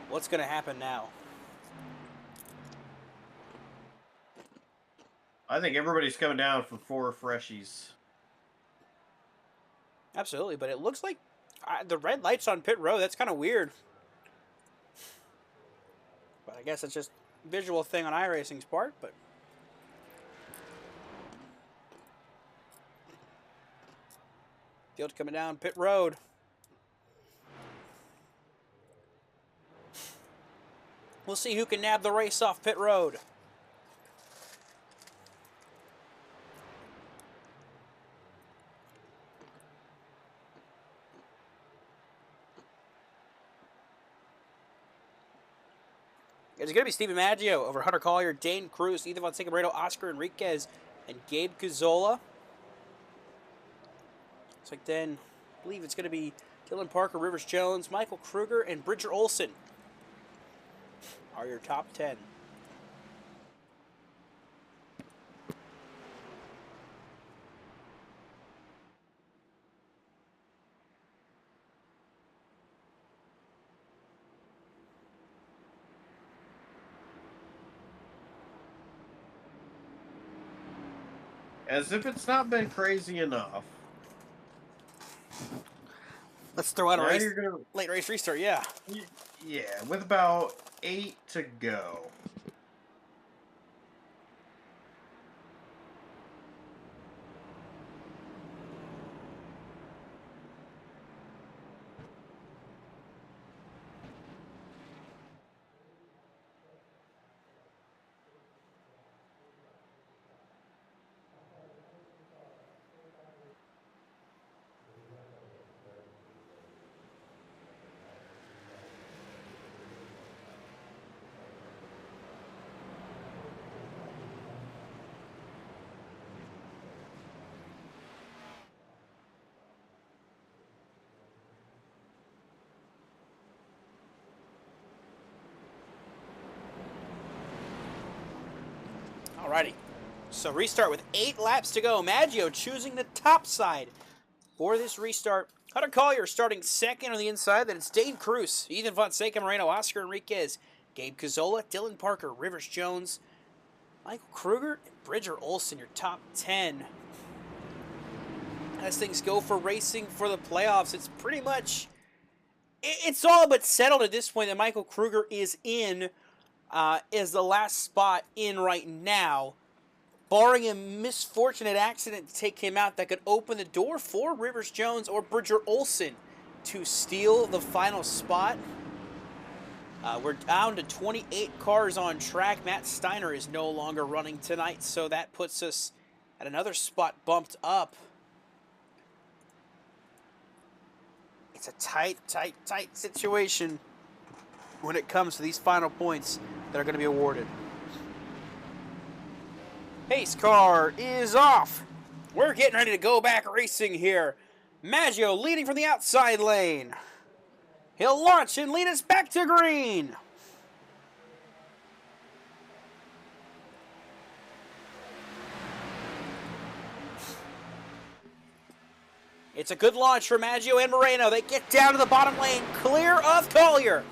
what's going to happen now? I think everybody's coming down for 4 freshies. Absolutely, but it looks like the red light's on pit road. That's kind of weird. But I guess it's just a visual thing on iRacing's part, but... Field coming down pit road. We'll see who can nab the race off pit road. It's going to be Steven Maggio over Hunter Collier, Dane Cruz, Ethan Von Moreno, Oscar Enriquez, and Gabe Cazzola. Looks like then, I believe it's going to be Dylan Parker, Rivers Jones, Michael Kruger, and Bridger Olson are your top 10. As if it's not been crazy enough. Let's throw out a race, gonna... late race restart, yeah. Yeah, with about 8 to go. Alrighty, so restart with 8 laps to go. Maggio choosing the top side for this restart. Hunter Collier starting second on the inside. Then it's Dane Cruz, Ethan Fonseca Moreno, Oscar Enriquez, Gabe Cazzola, Dylan Parker, Rivers Jones, Michael Kruger, and Bridger Olson, your top 10. As things go for racing for the playoffs, it's pretty much, it's all but settled at this point that Michael Kruger is in. Is the last spot in right now, barring a misfortunate accident to take him out that could open the door for Rivers Jones or Bridger Olson to steal the final spot. We're down to 28 cars on track. Matt Steiner is no longer running tonight, so that puts us at another spot bumped up. It's a tight situation when it comes to these final points that are going to be awarded. Pace car is off. We're getting ready to go back racing here. Maggio leading from the outside lane. He'll launch and lead us back to green. It's a good launch for Maggio and Moreno. They get down to the bottom lane, clear of Collier.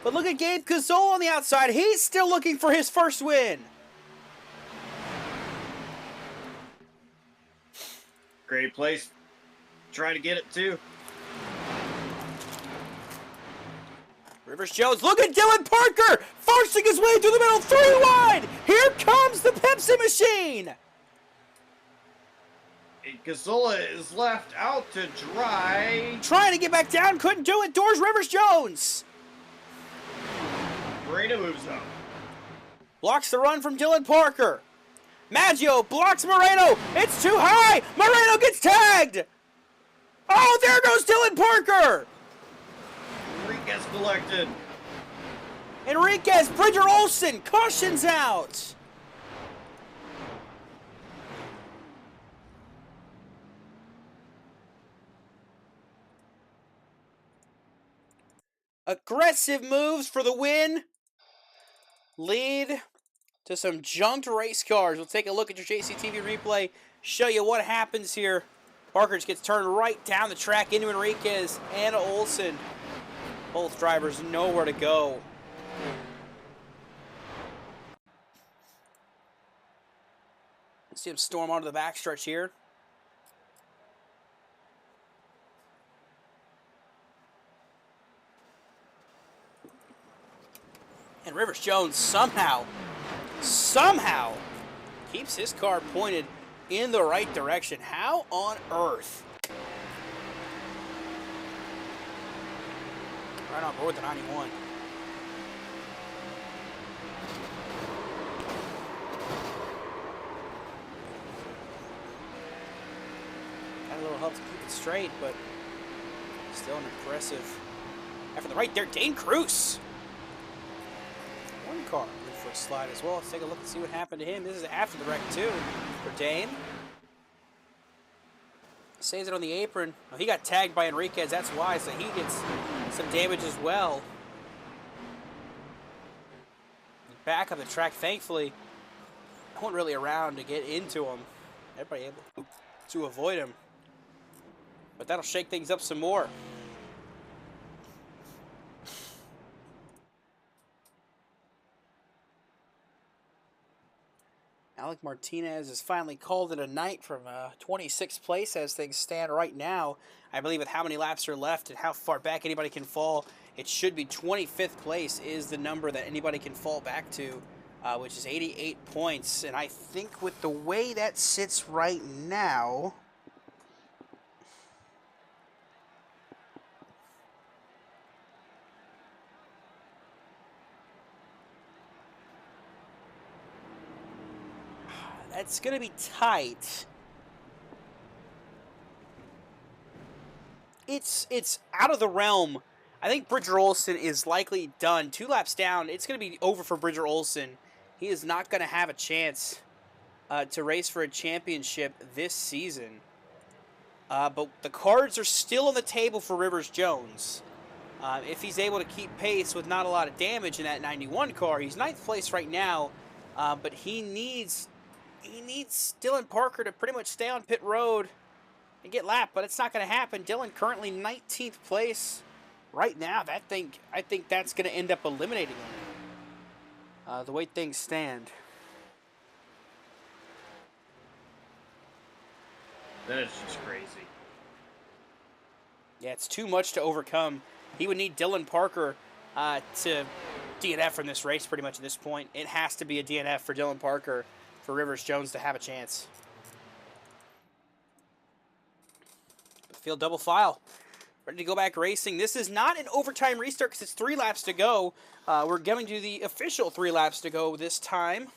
But look at Gabe Cazzola on the outside. He's still looking for his first win. Great place. Trying to get it too. Rivers Jones, look at Dylan Parker, forcing his way through the middle, 3 wide. Here comes the Pepsi machine. Cazzola is left out to dry. Trying to get back down, couldn't do it. Doors Rivers Jones. Moreno moves up. Blocks the run from Dylan Parker. Maggio blocks Moreno. It's too high. Moreno gets tagged. Oh, there goes Dylan Parker. Enriquez collected. Enriquez, Bridger Olson, cautions out. Aggressive moves for the win. Lead to some junked race cars. We'll take a look at your JCTV replay, show you what happens here. Parker just gets turned right down the track into Enriquez and Olson. Both drivers nowhere to go. See him storm onto the backstretch here. And Rivers Jones somehow keeps his car pointed in the right direction. How on earth? Right on board the 91. Got a little help to keep it straight, but still an impressive effort. The right there, Dane Cruz. One car in for a slide as well. Let's take a look and see what happened to him. This is after the wreck too for Dane. Saves it on the apron. Oh, he got tagged by Enriquez, that's why, so he gets some damage as well. Back of the track, thankfully, no one really around to get into him. Everybody able to avoid him. But that'll shake things up some more. Alec Martinez has finally called it a night from 26th place as things stand right now. I believe with how many laps are left and how far back anybody can fall, it should be 25th place is the number that anybody can fall back to, which is 88 points. And I think with the way that sits right now, that's going to be tight. It's out of the realm. I think Bridger Olsen is likely done. 2 laps down, it's going to be over for Bridger Olsen. He is not going to have a chance to race for a championship this season. But the cards are still on the table for Rivers Jones. If he's able to keep pace with not a lot of damage in that 91 car, he's 9th place right now. But he needs Dylan Parker to pretty much stay on pit road and get lapped, but it's not going to happen. Dylan currently 19th place right now. I think that's going to end up eliminating him. The way things stand. That is just crazy. Yeah, it's too much to overcome. He would need Dylan Parker to DNF from this race pretty much at this point. It has to be a DNF for Dylan Parker for Rivers Jones to have a chance. Field double file. Ready to go back racing. This is not an overtime restart because it's 3 laps to go. We're getting to the official 3 laps to go this time.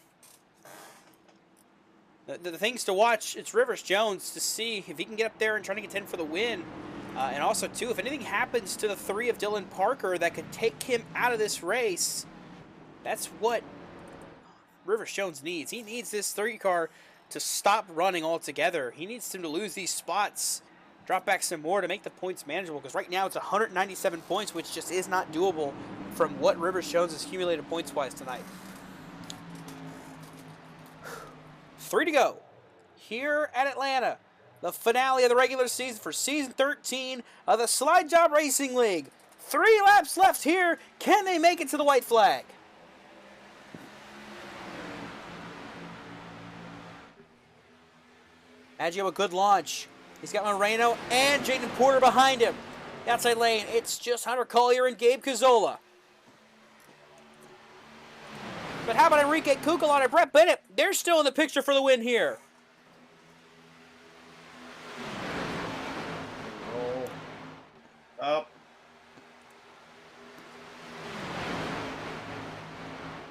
The things to watch, it's Rivers Jones to see if he can get up there and try to contend for the win. And also, too, if anything happens to the 3 of Dylan Parker that could take him out of this race, that's what Rivers Jones needs. He needs this 3 car to stop running altogether. He needs him to lose these spots, drop back some more to make the points manageable, because right now it's 197 points, which just is not doable from what Rivers Jones has accumulated points-wise tonight. 3 to go here at Atlanta, the finale of the regular season for Season 13 of the Slide Job Racing League. 3 laps left here. Can they make it to the white flag? Maggio a good launch. He's got Moreno and Jaden Porter behind him. The outside lane, it's just Hunter Collier and Gabe Cazzola. But how about Enrique Cucalon and Brett Bennett? They're still in the picture for the win here. Roll up.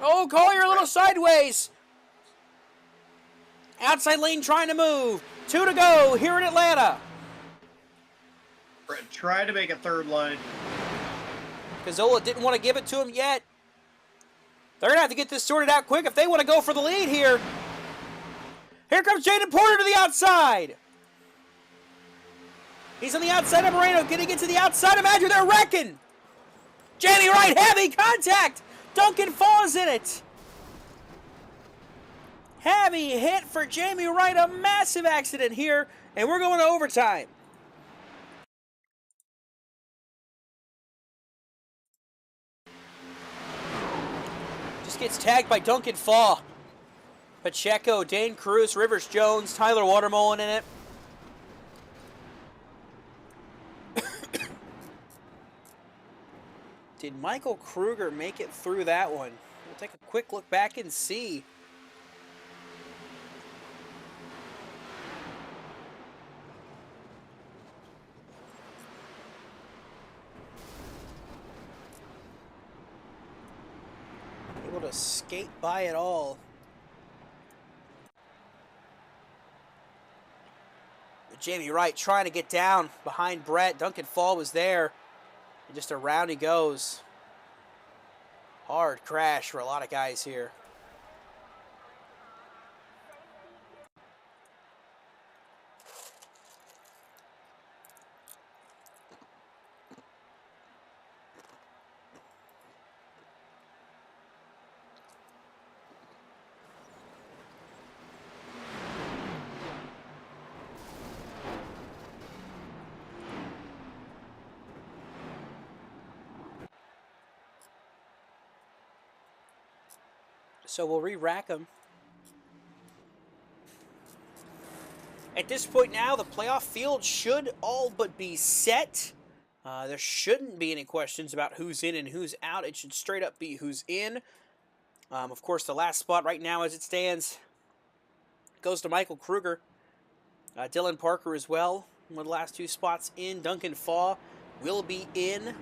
Oh, Collier a little sideways. Outside lane trying to move. 2 to go here in Atlanta. Brett tried to make a 3rd line. Cazzola didn't want to give it to him yet. They're going to have to get this sorted out quick if they want to go for the lead here. Here comes Jaden Porter to the outside. He's on the outside of Moreno. Can he get to the outside of Maggio? They're wrecking. Jamie Wright, heavy contact. Duncan falls in it. Heavy hit for Jamie Wright. A massive accident here. And we're going to overtime. Gets tagged by Duncan Fall. Pacheco, Dane Cruz, Rivers Jones, Tyler Watermolen in it. Did Michael Kruger make it through that one? We'll take a quick look back and see. Able to skate by it all. But Jamie Wright trying to get down behind Brett. Duncan Fall was there. And just around he goes. Hard crash for a lot of guys here. So we'll re-rack them. At this point now, the playoff field should all but be set. There shouldn't be any questions about who's in and who's out. It should straight up be who's in. Of course, the last spot right now as it stands goes to Michael Kruger. Dylan Parker as well. One of the last two spots in. Duncan Fall will be in.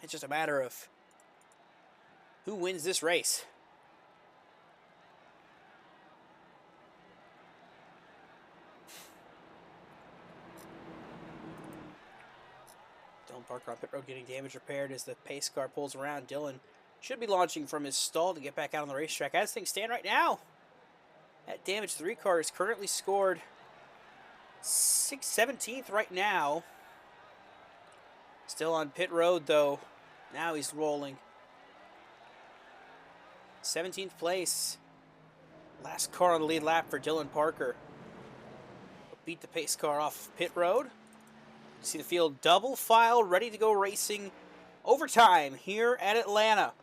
It's just a matter of who wins this race. Dylan Parker on pit road getting damage repaired as the pace car pulls around. Dylan should be launching from his stall to get back out on the racetrack. As things stand right now, that damage 3 car is currently scored 17th right now. Still on pit road though. Now he's rolling. 17th place. Last car on the lead lap for Dylan Parker. Beat the pace car off pit road. You see the field double file, ready to go racing overtime here at Atlanta.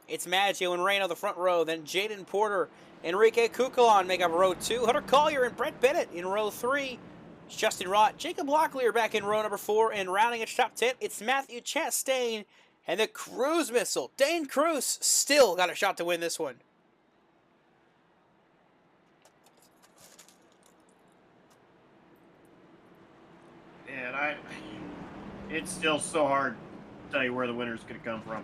It's Maggio and Reno the front row. Then Jaden Porter, Enrique Cucalon make up row 2. Hunter Collier and Brett Bennett in row 3. It's Justin Rott, Jacob Locklear back in row number 4. And rounding its top 10, it's Matthew Chastain. And the cruise missile, Dane Cruz, still got a shot to win this one. And it's still so hard to tell you where the winner's going to come from.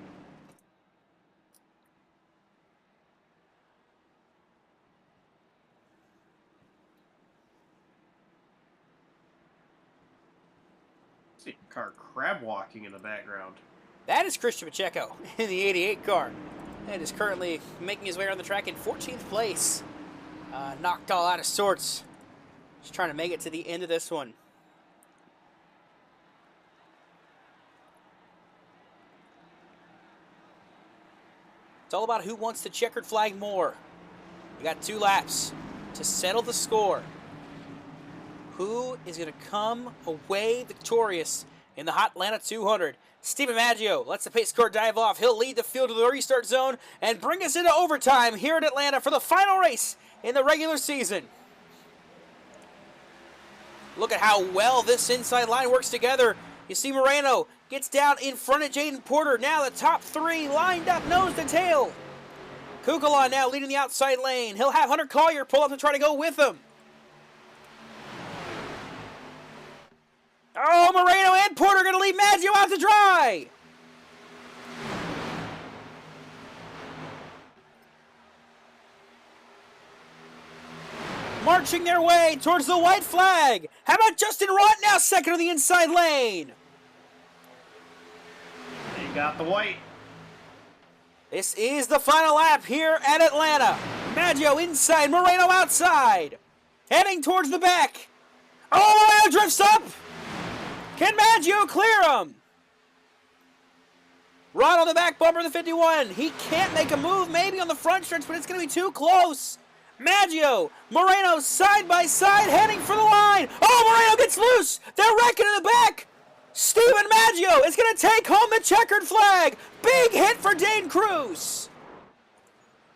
See a car crab walking in the background. That is Christian Pacheco in the 88 car. And is currently making his way around the track in 14th place. Knocked all out of sorts. Just trying to make it to the end of this one. It's all about who wants the checkered flag more. We got 2 laps to settle the score. Who is going to come away victorious in the Hotlanta 200? Stephen Maggio lets the pace car dive off. He'll lead the field to the restart zone and bring us into overtime here at Atlanta for the final race in the regular season. Look at how well this inside line works together. You see Moreno gets down in front of Jaden Porter. Now the top 3 lined up nose to tail. Cucalon now leading the outside lane. He'll have Hunter Collier pull up to try to go with him. Oh, Moreno and Porter going to leave Maggio out to dry. Marching their way towards the white flag. How about Justin Rott now second on the inside lane? They got the white. This is the final lap here at Atlanta. Maggio inside, Moreno outside. Heading towards the back. Oh, Moreno drifts up. Can Maggio clear him? Rod on the back bumper of the 51. He can't make a move, maybe on the front stretch, but it's going to be too close. Maggio, Moreno side by side, heading for the line. Oh, Moreno gets loose. They're wrecking in the back. Steven Maggio is going to take home the checkered flag. Big hit for Dane Cruz.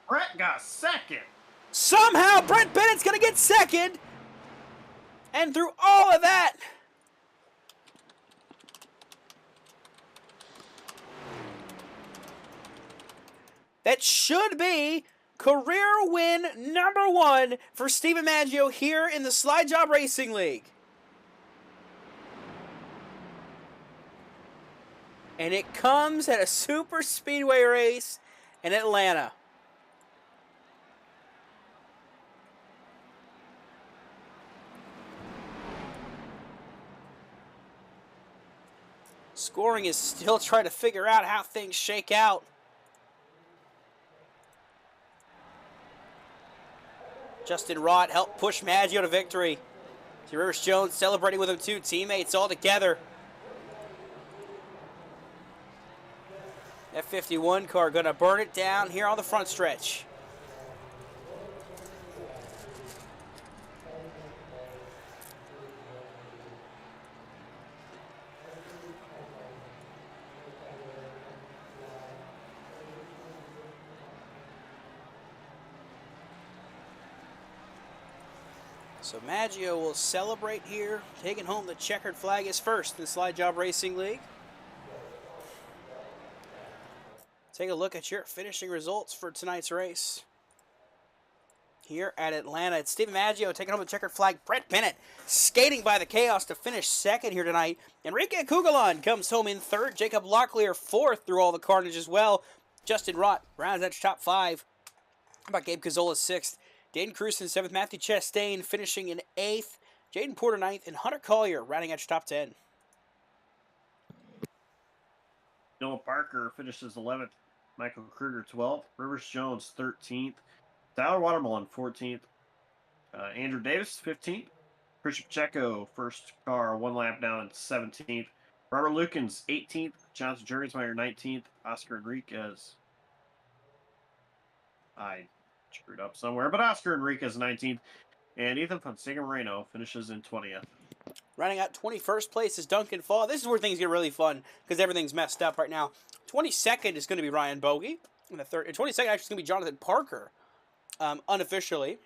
Brett got second. Somehow Brent Bennett's going to get second. And through all of that, that should be career win number 1 for Steven Maggio here in the Slide Job Racing League. And it comes at a super speedway race in Atlanta. Scoring is still trying to figure out how things shake out. Justin Rott helped push Maggio to victory. See Rivers Jones celebrating with him too. Teammates all together. That 51 car gonna burn it down here on the front stretch. So Maggio will celebrate here, taking home the checkered flag as first in the Slide Job Racing League. Take a look at your finishing results for tonight's race. Here at Atlanta, it's Steven Maggio taking home the checkered flag. Brent Bennett skating by the chaos to finish second here tonight. Enrique Cugalon comes home in third. Jacob Locklear fourth through all the carnage as well. Justin Rott rounds out top 5. How about Gabe Cazzola sixth? Dane Cruz in 7th, Matthew Chastain finishing in 8th, Jaden Porter 9th, and Hunter Collier rounding out your top 10. Noah Parker finishes 11th, Michael Kruger 12th, Rivers Jones 13th, Tyler Watermelon 14th, Andrew Davis 15th, Christian Pacheco first car 1 lap down at 17th, Robert Lukens 18th, Jonathan Jurgensmeyer 19th, Oscar Enriquez, I screwed up somewhere, but Oscar Enriquez 19th, and Ethan Fonseca Moreno finishes in 20th. Running out 21st place is Duncan Fall. This is where things get really fun because everything's messed up right now. 22nd is going to be Ryan Bogey. And the 22nd actually is going to be Jonathan Parker, unofficially.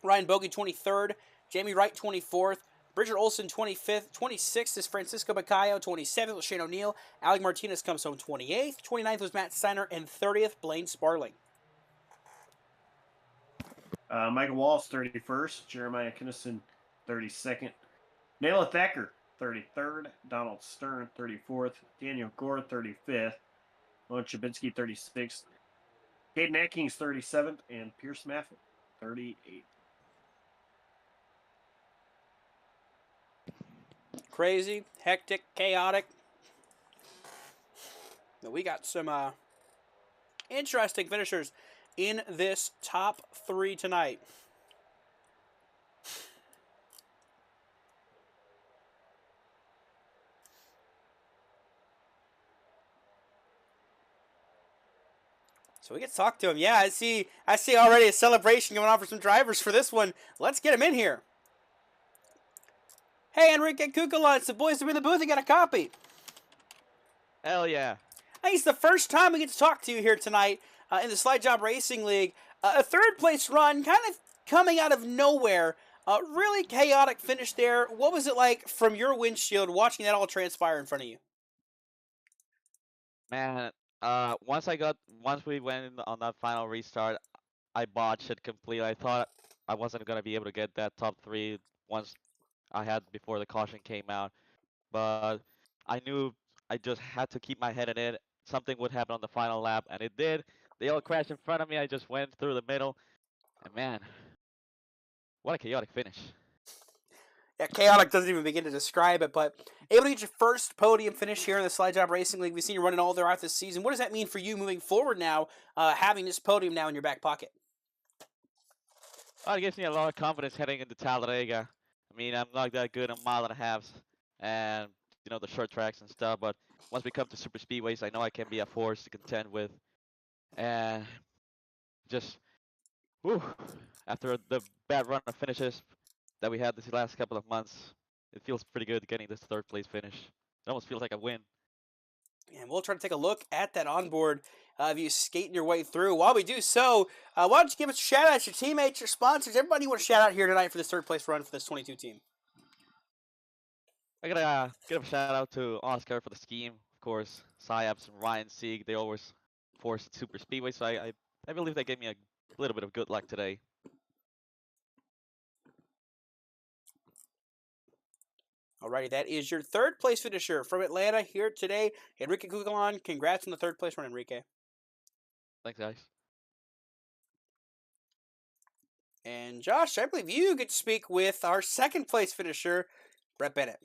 Ryan Bogey 23rd, Jamie Wright 24th, Bridger Olson 25th, 26th is Francisco Bacayo, 27th was Shane O'Neill, Alec Martinez comes home 28th, 29th was Matt Steiner, and 30th Blaine Sparling. Michael Walsh 31st, Jeremiah Kinnison 32nd, Nayla Thacker 33rd, Donald Stern 34th, Daniel Gore 35th, Owen Chabinski 36th, Caden Atkins 37th, and Pierce Maffett 38th. Crazy, hectic, chaotic. We got some interesting finishers in this top 3 tonight. So we get to talk to him. Yeah, I see already a celebration going on for some drivers for this one. Let's get him in here. Hey, Enrique Cucala, it's the boys that are in the booth. You got a copy. Hell yeah. I think it's the first time we get to talk to you here tonight in the Slide Job Racing League. A third place run, kind of coming out of nowhere. Really chaotic finish there. What was it like from your windshield watching that all transpire in front of you? Man, once we went on that final restart, I botched it completely. I thought I wasn't gonna be able to get that top 3 once I had before the caution came out. But I knew I just had to keep my head in it. Something would happen on the final lap, and it did. They all crashed in front of me. I just went through the middle, and man, what a chaotic finish. Yeah, chaotic doesn't even begin to describe it, but able to get your first podium finish here in the Slide Job Racing League. We've seen you running all throughout this season. What does that mean for you moving forward now, having this podium now in your back pocket? Well, it gives me a lot of confidence heading into Talladega. I mean, I'm not that good on mile and a halves and, the short tracks and stuff, but once we come to super speedways, I know I can be a force to contend with. And just, whew, after the bad run of finishes that we had these last couple of months, it feels pretty good getting this third place finish. It almost feels like a win. And we'll try to take a look at that onboard of you skating your way through. While we do so, why don't you give us a shout out, your teammates, your sponsors, everybody you want to shout out here tonight for this third place run for this 22 team. I gotta give a shout out to Oscar for the scheme, of course. Syabs and Ryan Sieg, they always force it super speedway, so I believe they gave me a little bit of good luck today. Alrighty, that is your third place finisher from Atlanta here today, Enrique Cucalon. Congrats on the third place run, Enrique. Thanks, guys. And Josh, I believe you get to speak with our second place finisher, Brett Bennett.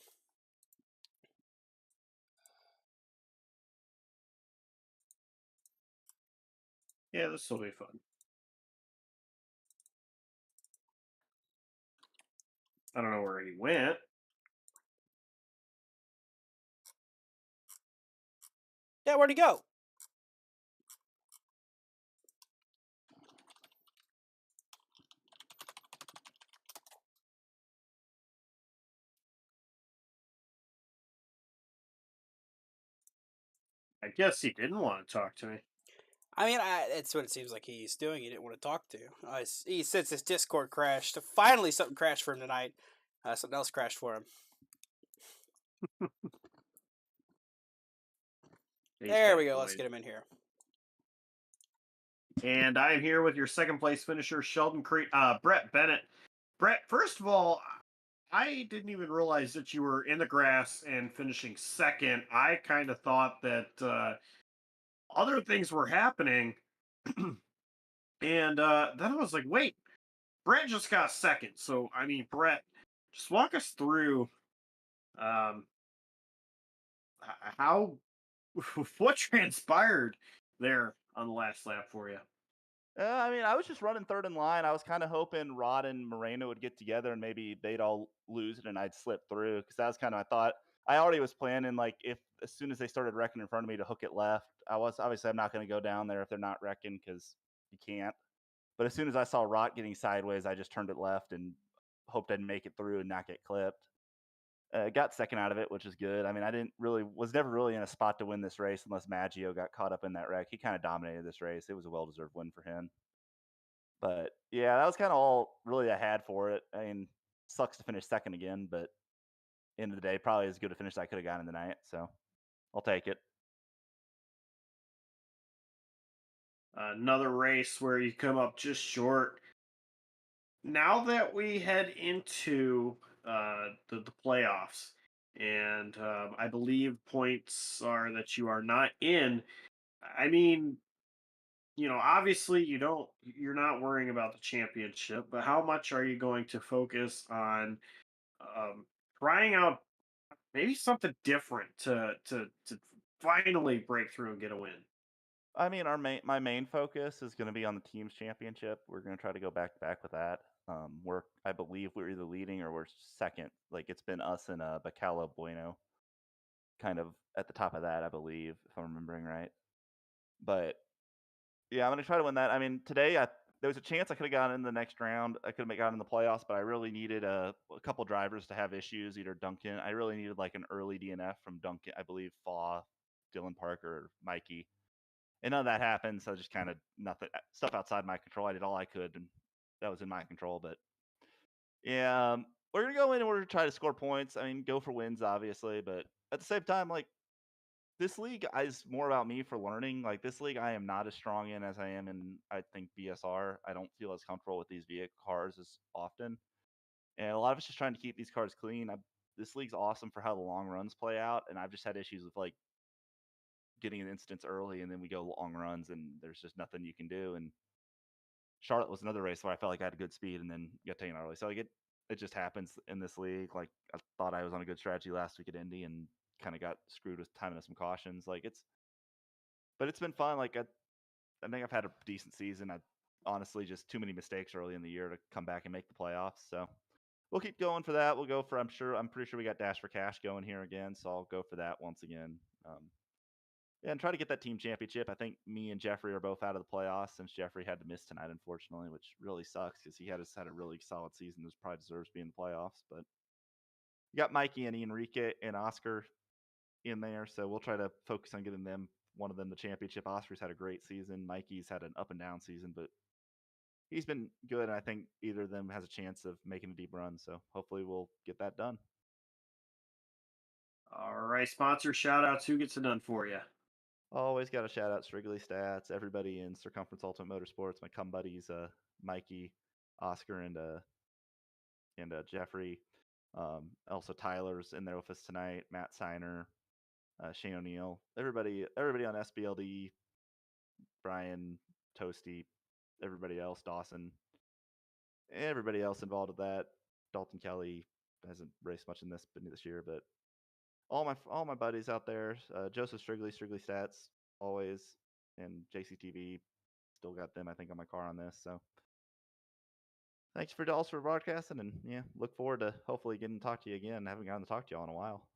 Yeah, this will be fun. I don't know where he went. Yeah, where'd he go? I guess he didn't want to talk to me. I mean, that's what it seems like he's doing. He didn't want to talk to. He since his Discord crashed. Finally, something crashed for him tonight. Something else crashed for him. There we go. Let's get him in here. And I'm here with your second place finisher, Brett Bennett. Brett, first of all, I didn't even realize that you were in the grass and finishing second. I kind of thought that other things were happening. And then I was like, wait, Brett just got second. So, I mean, Brett, just walk us through how, what transpired there on the last lap for you. I mean, I was just running third in line. I was kind of hoping Rod and Moreno would get together and maybe they'd all lose it and I'd slip through because that was kind of my thought. I already was planning like if as soon as they started wrecking in front of me to hook it left. I was obviously I'm not going to go down there if they're not wrecking because you can't. But as soon as I saw Rot getting sideways, I just turned it left and hoped I'd make it through and not get clipped. Got second out of it, which is good. I mean, was never really in a spot to win this race unless Maggio got caught up in that wreck. He kind of dominated this race. It was a well-deserved win for him. But yeah, that was kind of all really I had for it. I mean, sucks to finish second again, but end of the day, probably as good a finish as I could have gotten tonight. So I'll take it. Another race where you come up just short. Now that we head into the playoffs, and I believe points are that you are not in. I mean, obviously you're not worrying about the championship, but how much are you going to focus on trying out maybe something different to finally break through and get a win? I mean, my main focus is going to be on the team's championship. We're going to try to go back to back with that. I believe we're either leading or we're second. Like it's been us and Bacala Bueno, kind of at the top of that, I believe, if I'm remembering right. But yeah, I'm going to try to win that. I mean, today there was a chance I could have gotten in the next round. I could have gotten in the playoffs, but I really needed a couple drivers to have issues. Either Duncan, I really needed like an early DNF from Duncan, I believe Faw, Dylan Parker, or Mikey. And none of that happened, so just kind of nothing stuff outside my control. I did all I could, and that was in my control. But yeah, we're gonna go in order to try to score points. I mean, go for wins, obviously, but at the same time, like this league is more about me for learning. Like this league, I am not as strong in as I am in I think BSR. I don't feel as comfortable with these vehicle cars as often, and a lot of it's just trying to keep these cars clean. This league's awesome for how the long runs play out, and I've just had issues with like getting an instance early and then we go long runs and there's just nothing you can do. And Charlotte was another race where I felt like I had a good speed and then got taken early. So like it just happens in this league. Like I thought I was on a good strategy last week at Indy and kind of got screwed with timing of some cautions. But it's been fun. Like I think I've had a decent season. I honestly just too many mistakes early in the year to come back and make the playoffs. So we'll keep going for that. We'll go for I'm pretty sure we got Dash for Cash going here again. So I'll go for that once again. Yeah, and try to get that team championship. I think me and Jeffrey are both out of the playoffs since Jeffrey had to miss tonight, unfortunately, which really sucks because he had a really solid season. This probably deserves to be in the playoffs. But you got Mikey and Enrique and Oscar. in there, so we'll try to focus on getting one of them the championship. Oscar's had a great season. Mikey's had an up and down season, but he's been good. And I think either of them has a chance of making a deep run. So hopefully we'll get that done. All right, sponsor shout outs. Who gets it done for you? Always got to shout out Strigley Stats, everybody in Circumference Ultimate Motorsports, my cum buddies, Mikey, Oscar, and Jeffrey. Also Tyler's in there with us tonight. Matt Signer, Shane O'Neill, everybody on SBLD, Brian, Toasty, everybody else, Dawson, everybody else involved with that. Dalton Kelly hasn't raced much in this year, but all my buddies out there, Joseph Strigley Stats, always, and JCTV, still got them I think on my car on this. So thanks for broadcasting, and yeah, look forward to hopefully getting to talk to you again. I haven't gotten to talk to y'all in a while.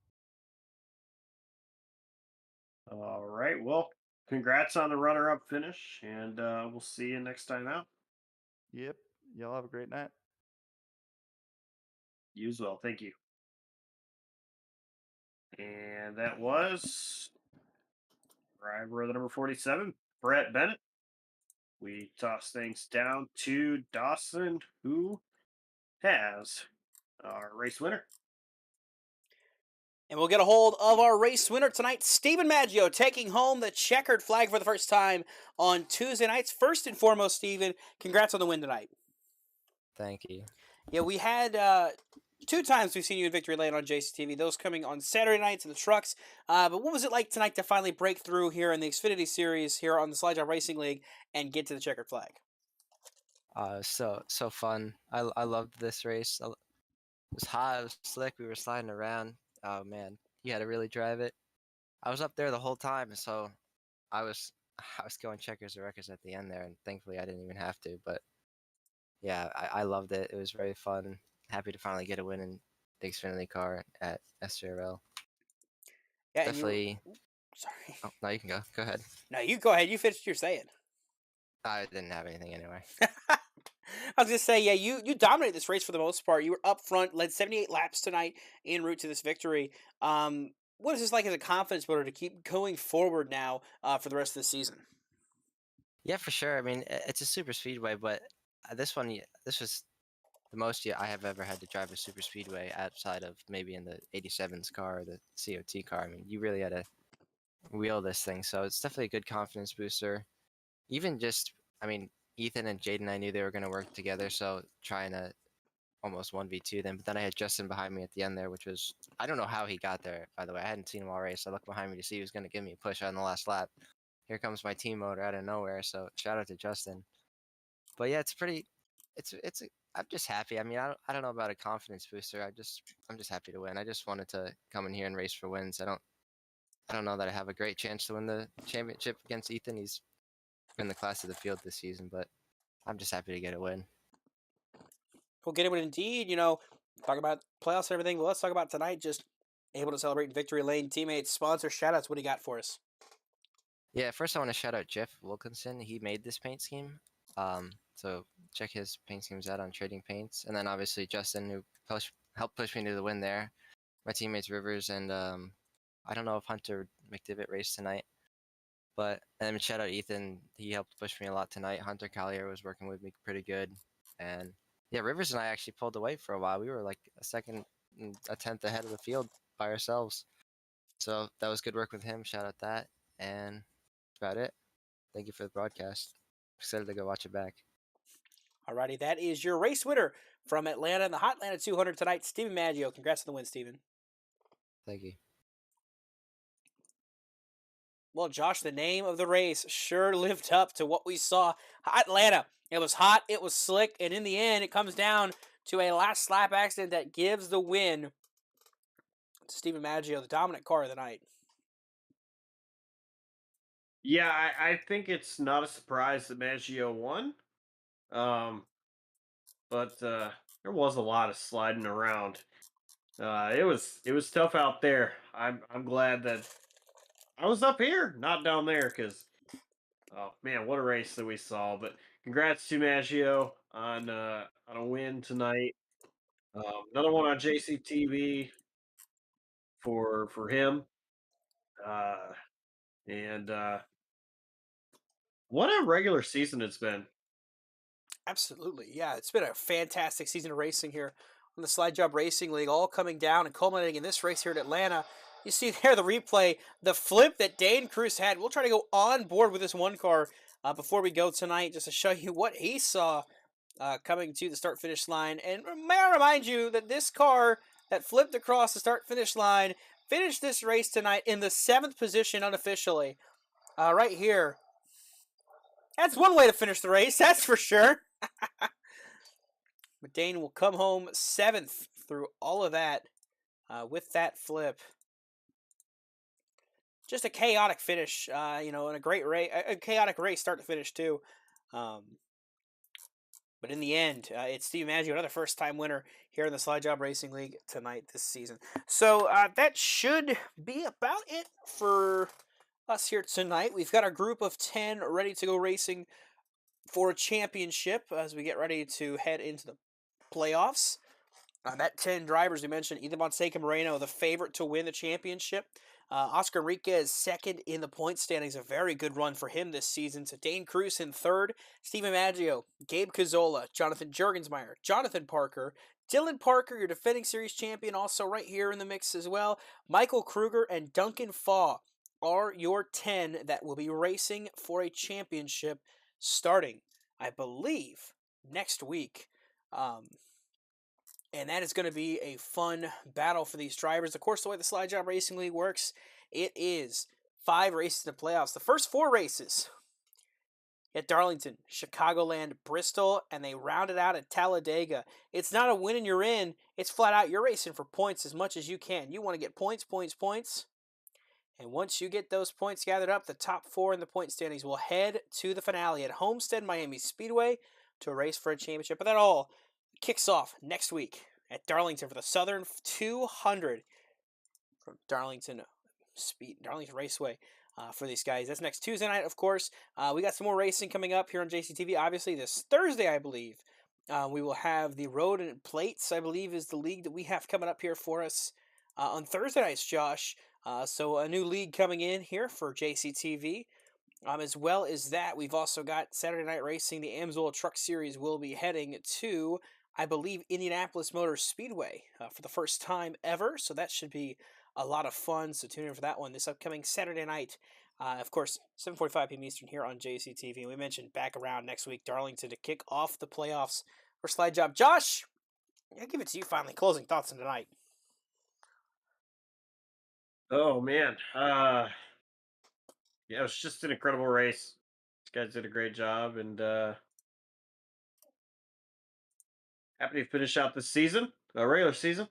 All right. Well, congrats on the runner-up finish, and we'll see you next time out. Yep. Y'all have a great night. You as well. Thank you. And that was driver of the number 47, Brett Bennett. We toss things down to Dawson, who has our race winner. And we'll get a hold of our race winner tonight, Stephen Maggio, taking home the checkered flag for the first time on Tuesday nights. First and foremost, Stephen, congrats on the win tonight. Thank you. Yeah, we had 2 times we've seen you in victory lane on JCTV, those coming on Saturday nights in the trucks. But what was it like tonight to finally break through here in the Xfinity Series here on the Slide Job Racing League and get to the checkered flag? So fun. I loved this race. It was hot, it was slick, we were sliding around. Oh man, you had to really drive it. I was up there the whole time, so I was going checkers or records at the end there, and thankfully I didn't even have to. But yeah, I loved it. It was very fun. Happy to finally get a win in the Xfinity car at SJRL. Yeah, Definitely. Sorry. Oh, no, you can go. Go ahead. No, you go ahead. You finished what you're saying. I didn't have anything anyway. I was going to say, yeah, you dominated this race for the most part. You were up front, led 78 laps tonight en route to this victory. What is this like as a confidence builder to keep going forward now for the rest of the season? Yeah, for sure. I mean, it's a super speedway, but this was the most I have ever had to drive a super speedway outside of maybe in the 87s car or the COT car. I mean, you really had to wheel this thing, so it's definitely a good confidence booster. Even just, I mean, Ethan and Jaden, I knew they were going to work together, so trying to almost 1v2 them. But then I had Justin behind me at the end there, which was, I don't know how he got there, by the way. I hadn't seen him all race. I looked behind me to see he was going to give me a push on the last lap. Here comes my team motor out of nowhere, so shout out to Justin. But yeah, I'm just happy. I mean, I don't know about a confidence booster. I'm just happy to win. I just wanted to come in here and race for wins. I don't know that I have a great chance to win the championship against Ethan. He's been the class of the field this season, but I'm just happy to get a win. We'll get it indeed. Talk about playoffs and everything, but let's talk about tonight. Just able to celebrate in victory lane, teammates, sponsors, shout-outs. What do you got for us? Yeah, first I want to shout out Jeff Wilkinson. He made this paint scheme. So check his paint schemes out on Trading Paints. And then obviously Justin, who helped push me to the win there. My teammates Rivers and I don't know if Hunter McDivitt raced tonight. And then shout out Ethan. He helped push me a lot tonight. Hunter Collier was working with me pretty good. And yeah, Rivers and I actually pulled away for a while. We were like a tenth ahead of the field by ourselves. So that was good work with him. Shout out that. And that's about it. Thank you for the broadcast. Excited to go watch it back. Alrighty, that is your race winner from Atlanta in the Hotlanta 200 tonight, Stephen Maggio. Congrats on the win, Stephen. Thank you. Well, Josh, the name of the race sure lived up to what we saw. Atlanta. It was hot, it was slick, and in the end, it comes down to a last lap accident that gives the win to Stephen Maggio, the dominant car of the night. Yeah, I think it's not a surprise that Maggio won. But there was a lot of sliding around. It was tough out there. I'm glad that I was up here, not down there, because oh man, what a race that we saw. But congrats to Maggio on a win tonight. Another one on JCTV for him. And what a regular season it's been. Absolutely. Yeah, it's been a fantastic season of racing here on the Slide Job Racing League, all coming down and culminating in this race here at Atlanta. You see there the replay, the flip that Dane Cruz had. We'll try to go on board with this one car before we go tonight just to show you what he saw coming to the start-finish line. And may I remind you that this car that flipped across the start-finish line finished this race tonight in the 7th position unofficially. Right here. That's one way to finish the race, that's for sure. But Dane will come home 7th through all of that with that flip. Just a chaotic finish, and a great race, a chaotic race start to finish too. But in the end, it's Steve Maggio, another first-time winner here in the Slide Job Racing League tonight this season. So that should be about it for us here tonight. We've got our group of 10 ready to go racing for a championship as we get ready to head into the playoffs. That 10 drivers we mentioned, Ethan Fonseca Moreno, the favorite to win the championship. Oscar Enriquez second in the point standings, a very good run for him this season. So Dane Cruz in third, Steven Maggio, Gabe Cazzola, Jonathan Jurgensmeyer, Jonathan Parker, Dylan Parker, your defending series champion, also right here in the mix as well. Michael Kruger and Duncan Faw are your 10 that will be racing for a championship starting, I believe, next week. And that is going to be a fun battle for these drivers. Of course, the way the Slide Job Racing League works, it is 5 races in the playoffs. The first 4 races at Darlington, Chicagoland, Bristol, and they round it out at Talladega. It's not a win and you're in. It's flat out you're racing for points as much as you can. You want to get points. And once you get those points gathered up, the top 4 in the point standings will head to the finale at Homestead Miami Speedway to race for a championship. But that all kicks off next week at Darlington for the Southern 200 from Darlington Raceway for these guys. That's next Tuesday night, of course. We got some more racing coming up here on JCTV. Obviously, this Thursday, I believe, we will have the Road and Plates, I believe, is the league that we have coming up here for us on Thursday nights, Josh. So a new league coming in here for JCTV. As well as that, we've also got Saturday Night Racing. The Amsoil Truck Series will be heading to, I believe, Indianapolis Motor Speedway for the first time ever. So that should be a lot of fun. So tune in for that one this upcoming Saturday night. Of course, 7:45 p.m. Eastern here on JCTV. We mentioned back around next week, Darlington, to kick off the playoffs for Slide Job. Josh, I'll give it to you finally. Closing thoughts on tonight. Oh, man. Yeah, it was just an incredible race. These guys did a great job, and happy to finish out this season, regular season.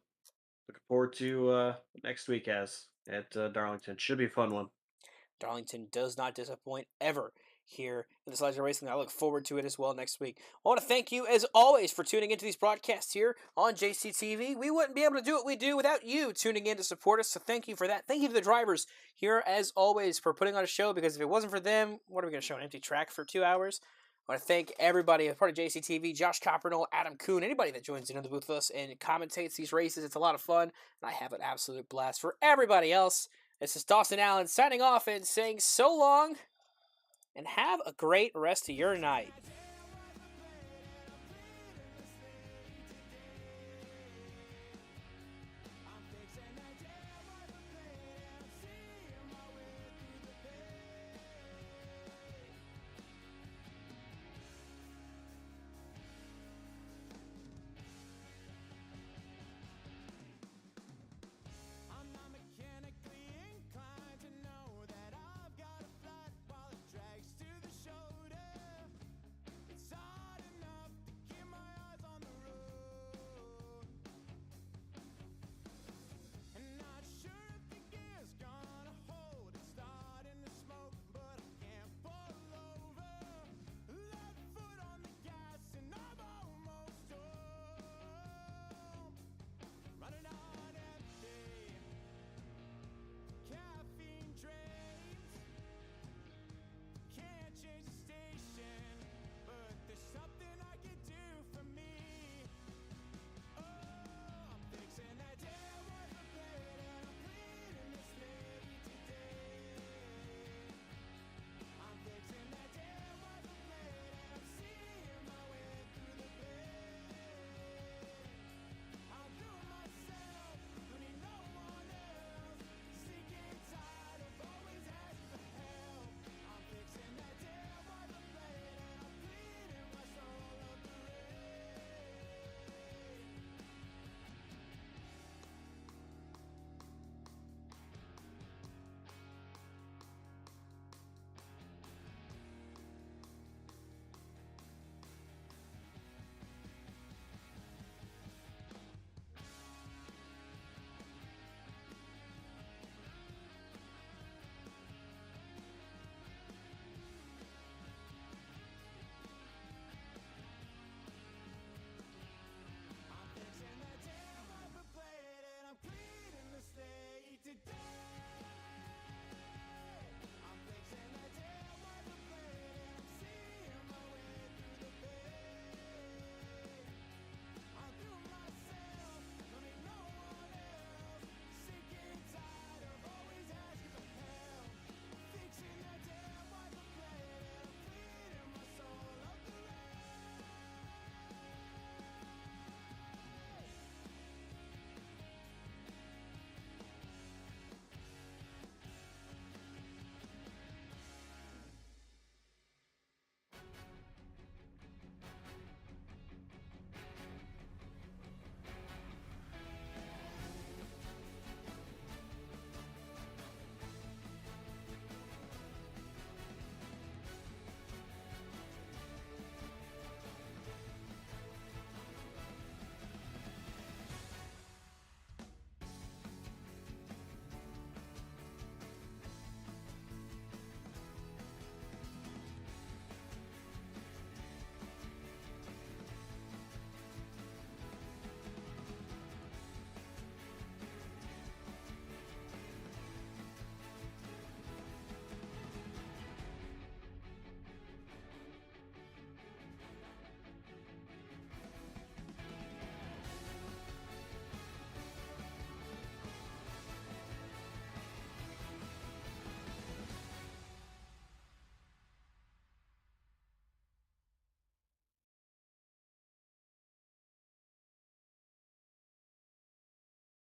Looking forward to next week at Darlington. Should be a fun one. Darlington does not disappoint ever here in the Slide Job Racing. I look forward to it as well next week. I want to thank you, as always, for tuning into these broadcasts here on JCTV. We wouldn't be able to do what we do without you tuning in to support us, so thank you for that. Thank you to the drivers here, as always, for putting on a show, because if it wasn't for them, what are we going to show, an empty track for 2 hours? I want to thank everybody as part of JCTV, Josh Coppernoll, Adam Kuhn, anybody that joins in the booth with us and commentates these races. It's a lot of fun, and I have an absolute blast. For everybody else, this is Dawson Allen signing off and saying so long, and have a great rest of your night.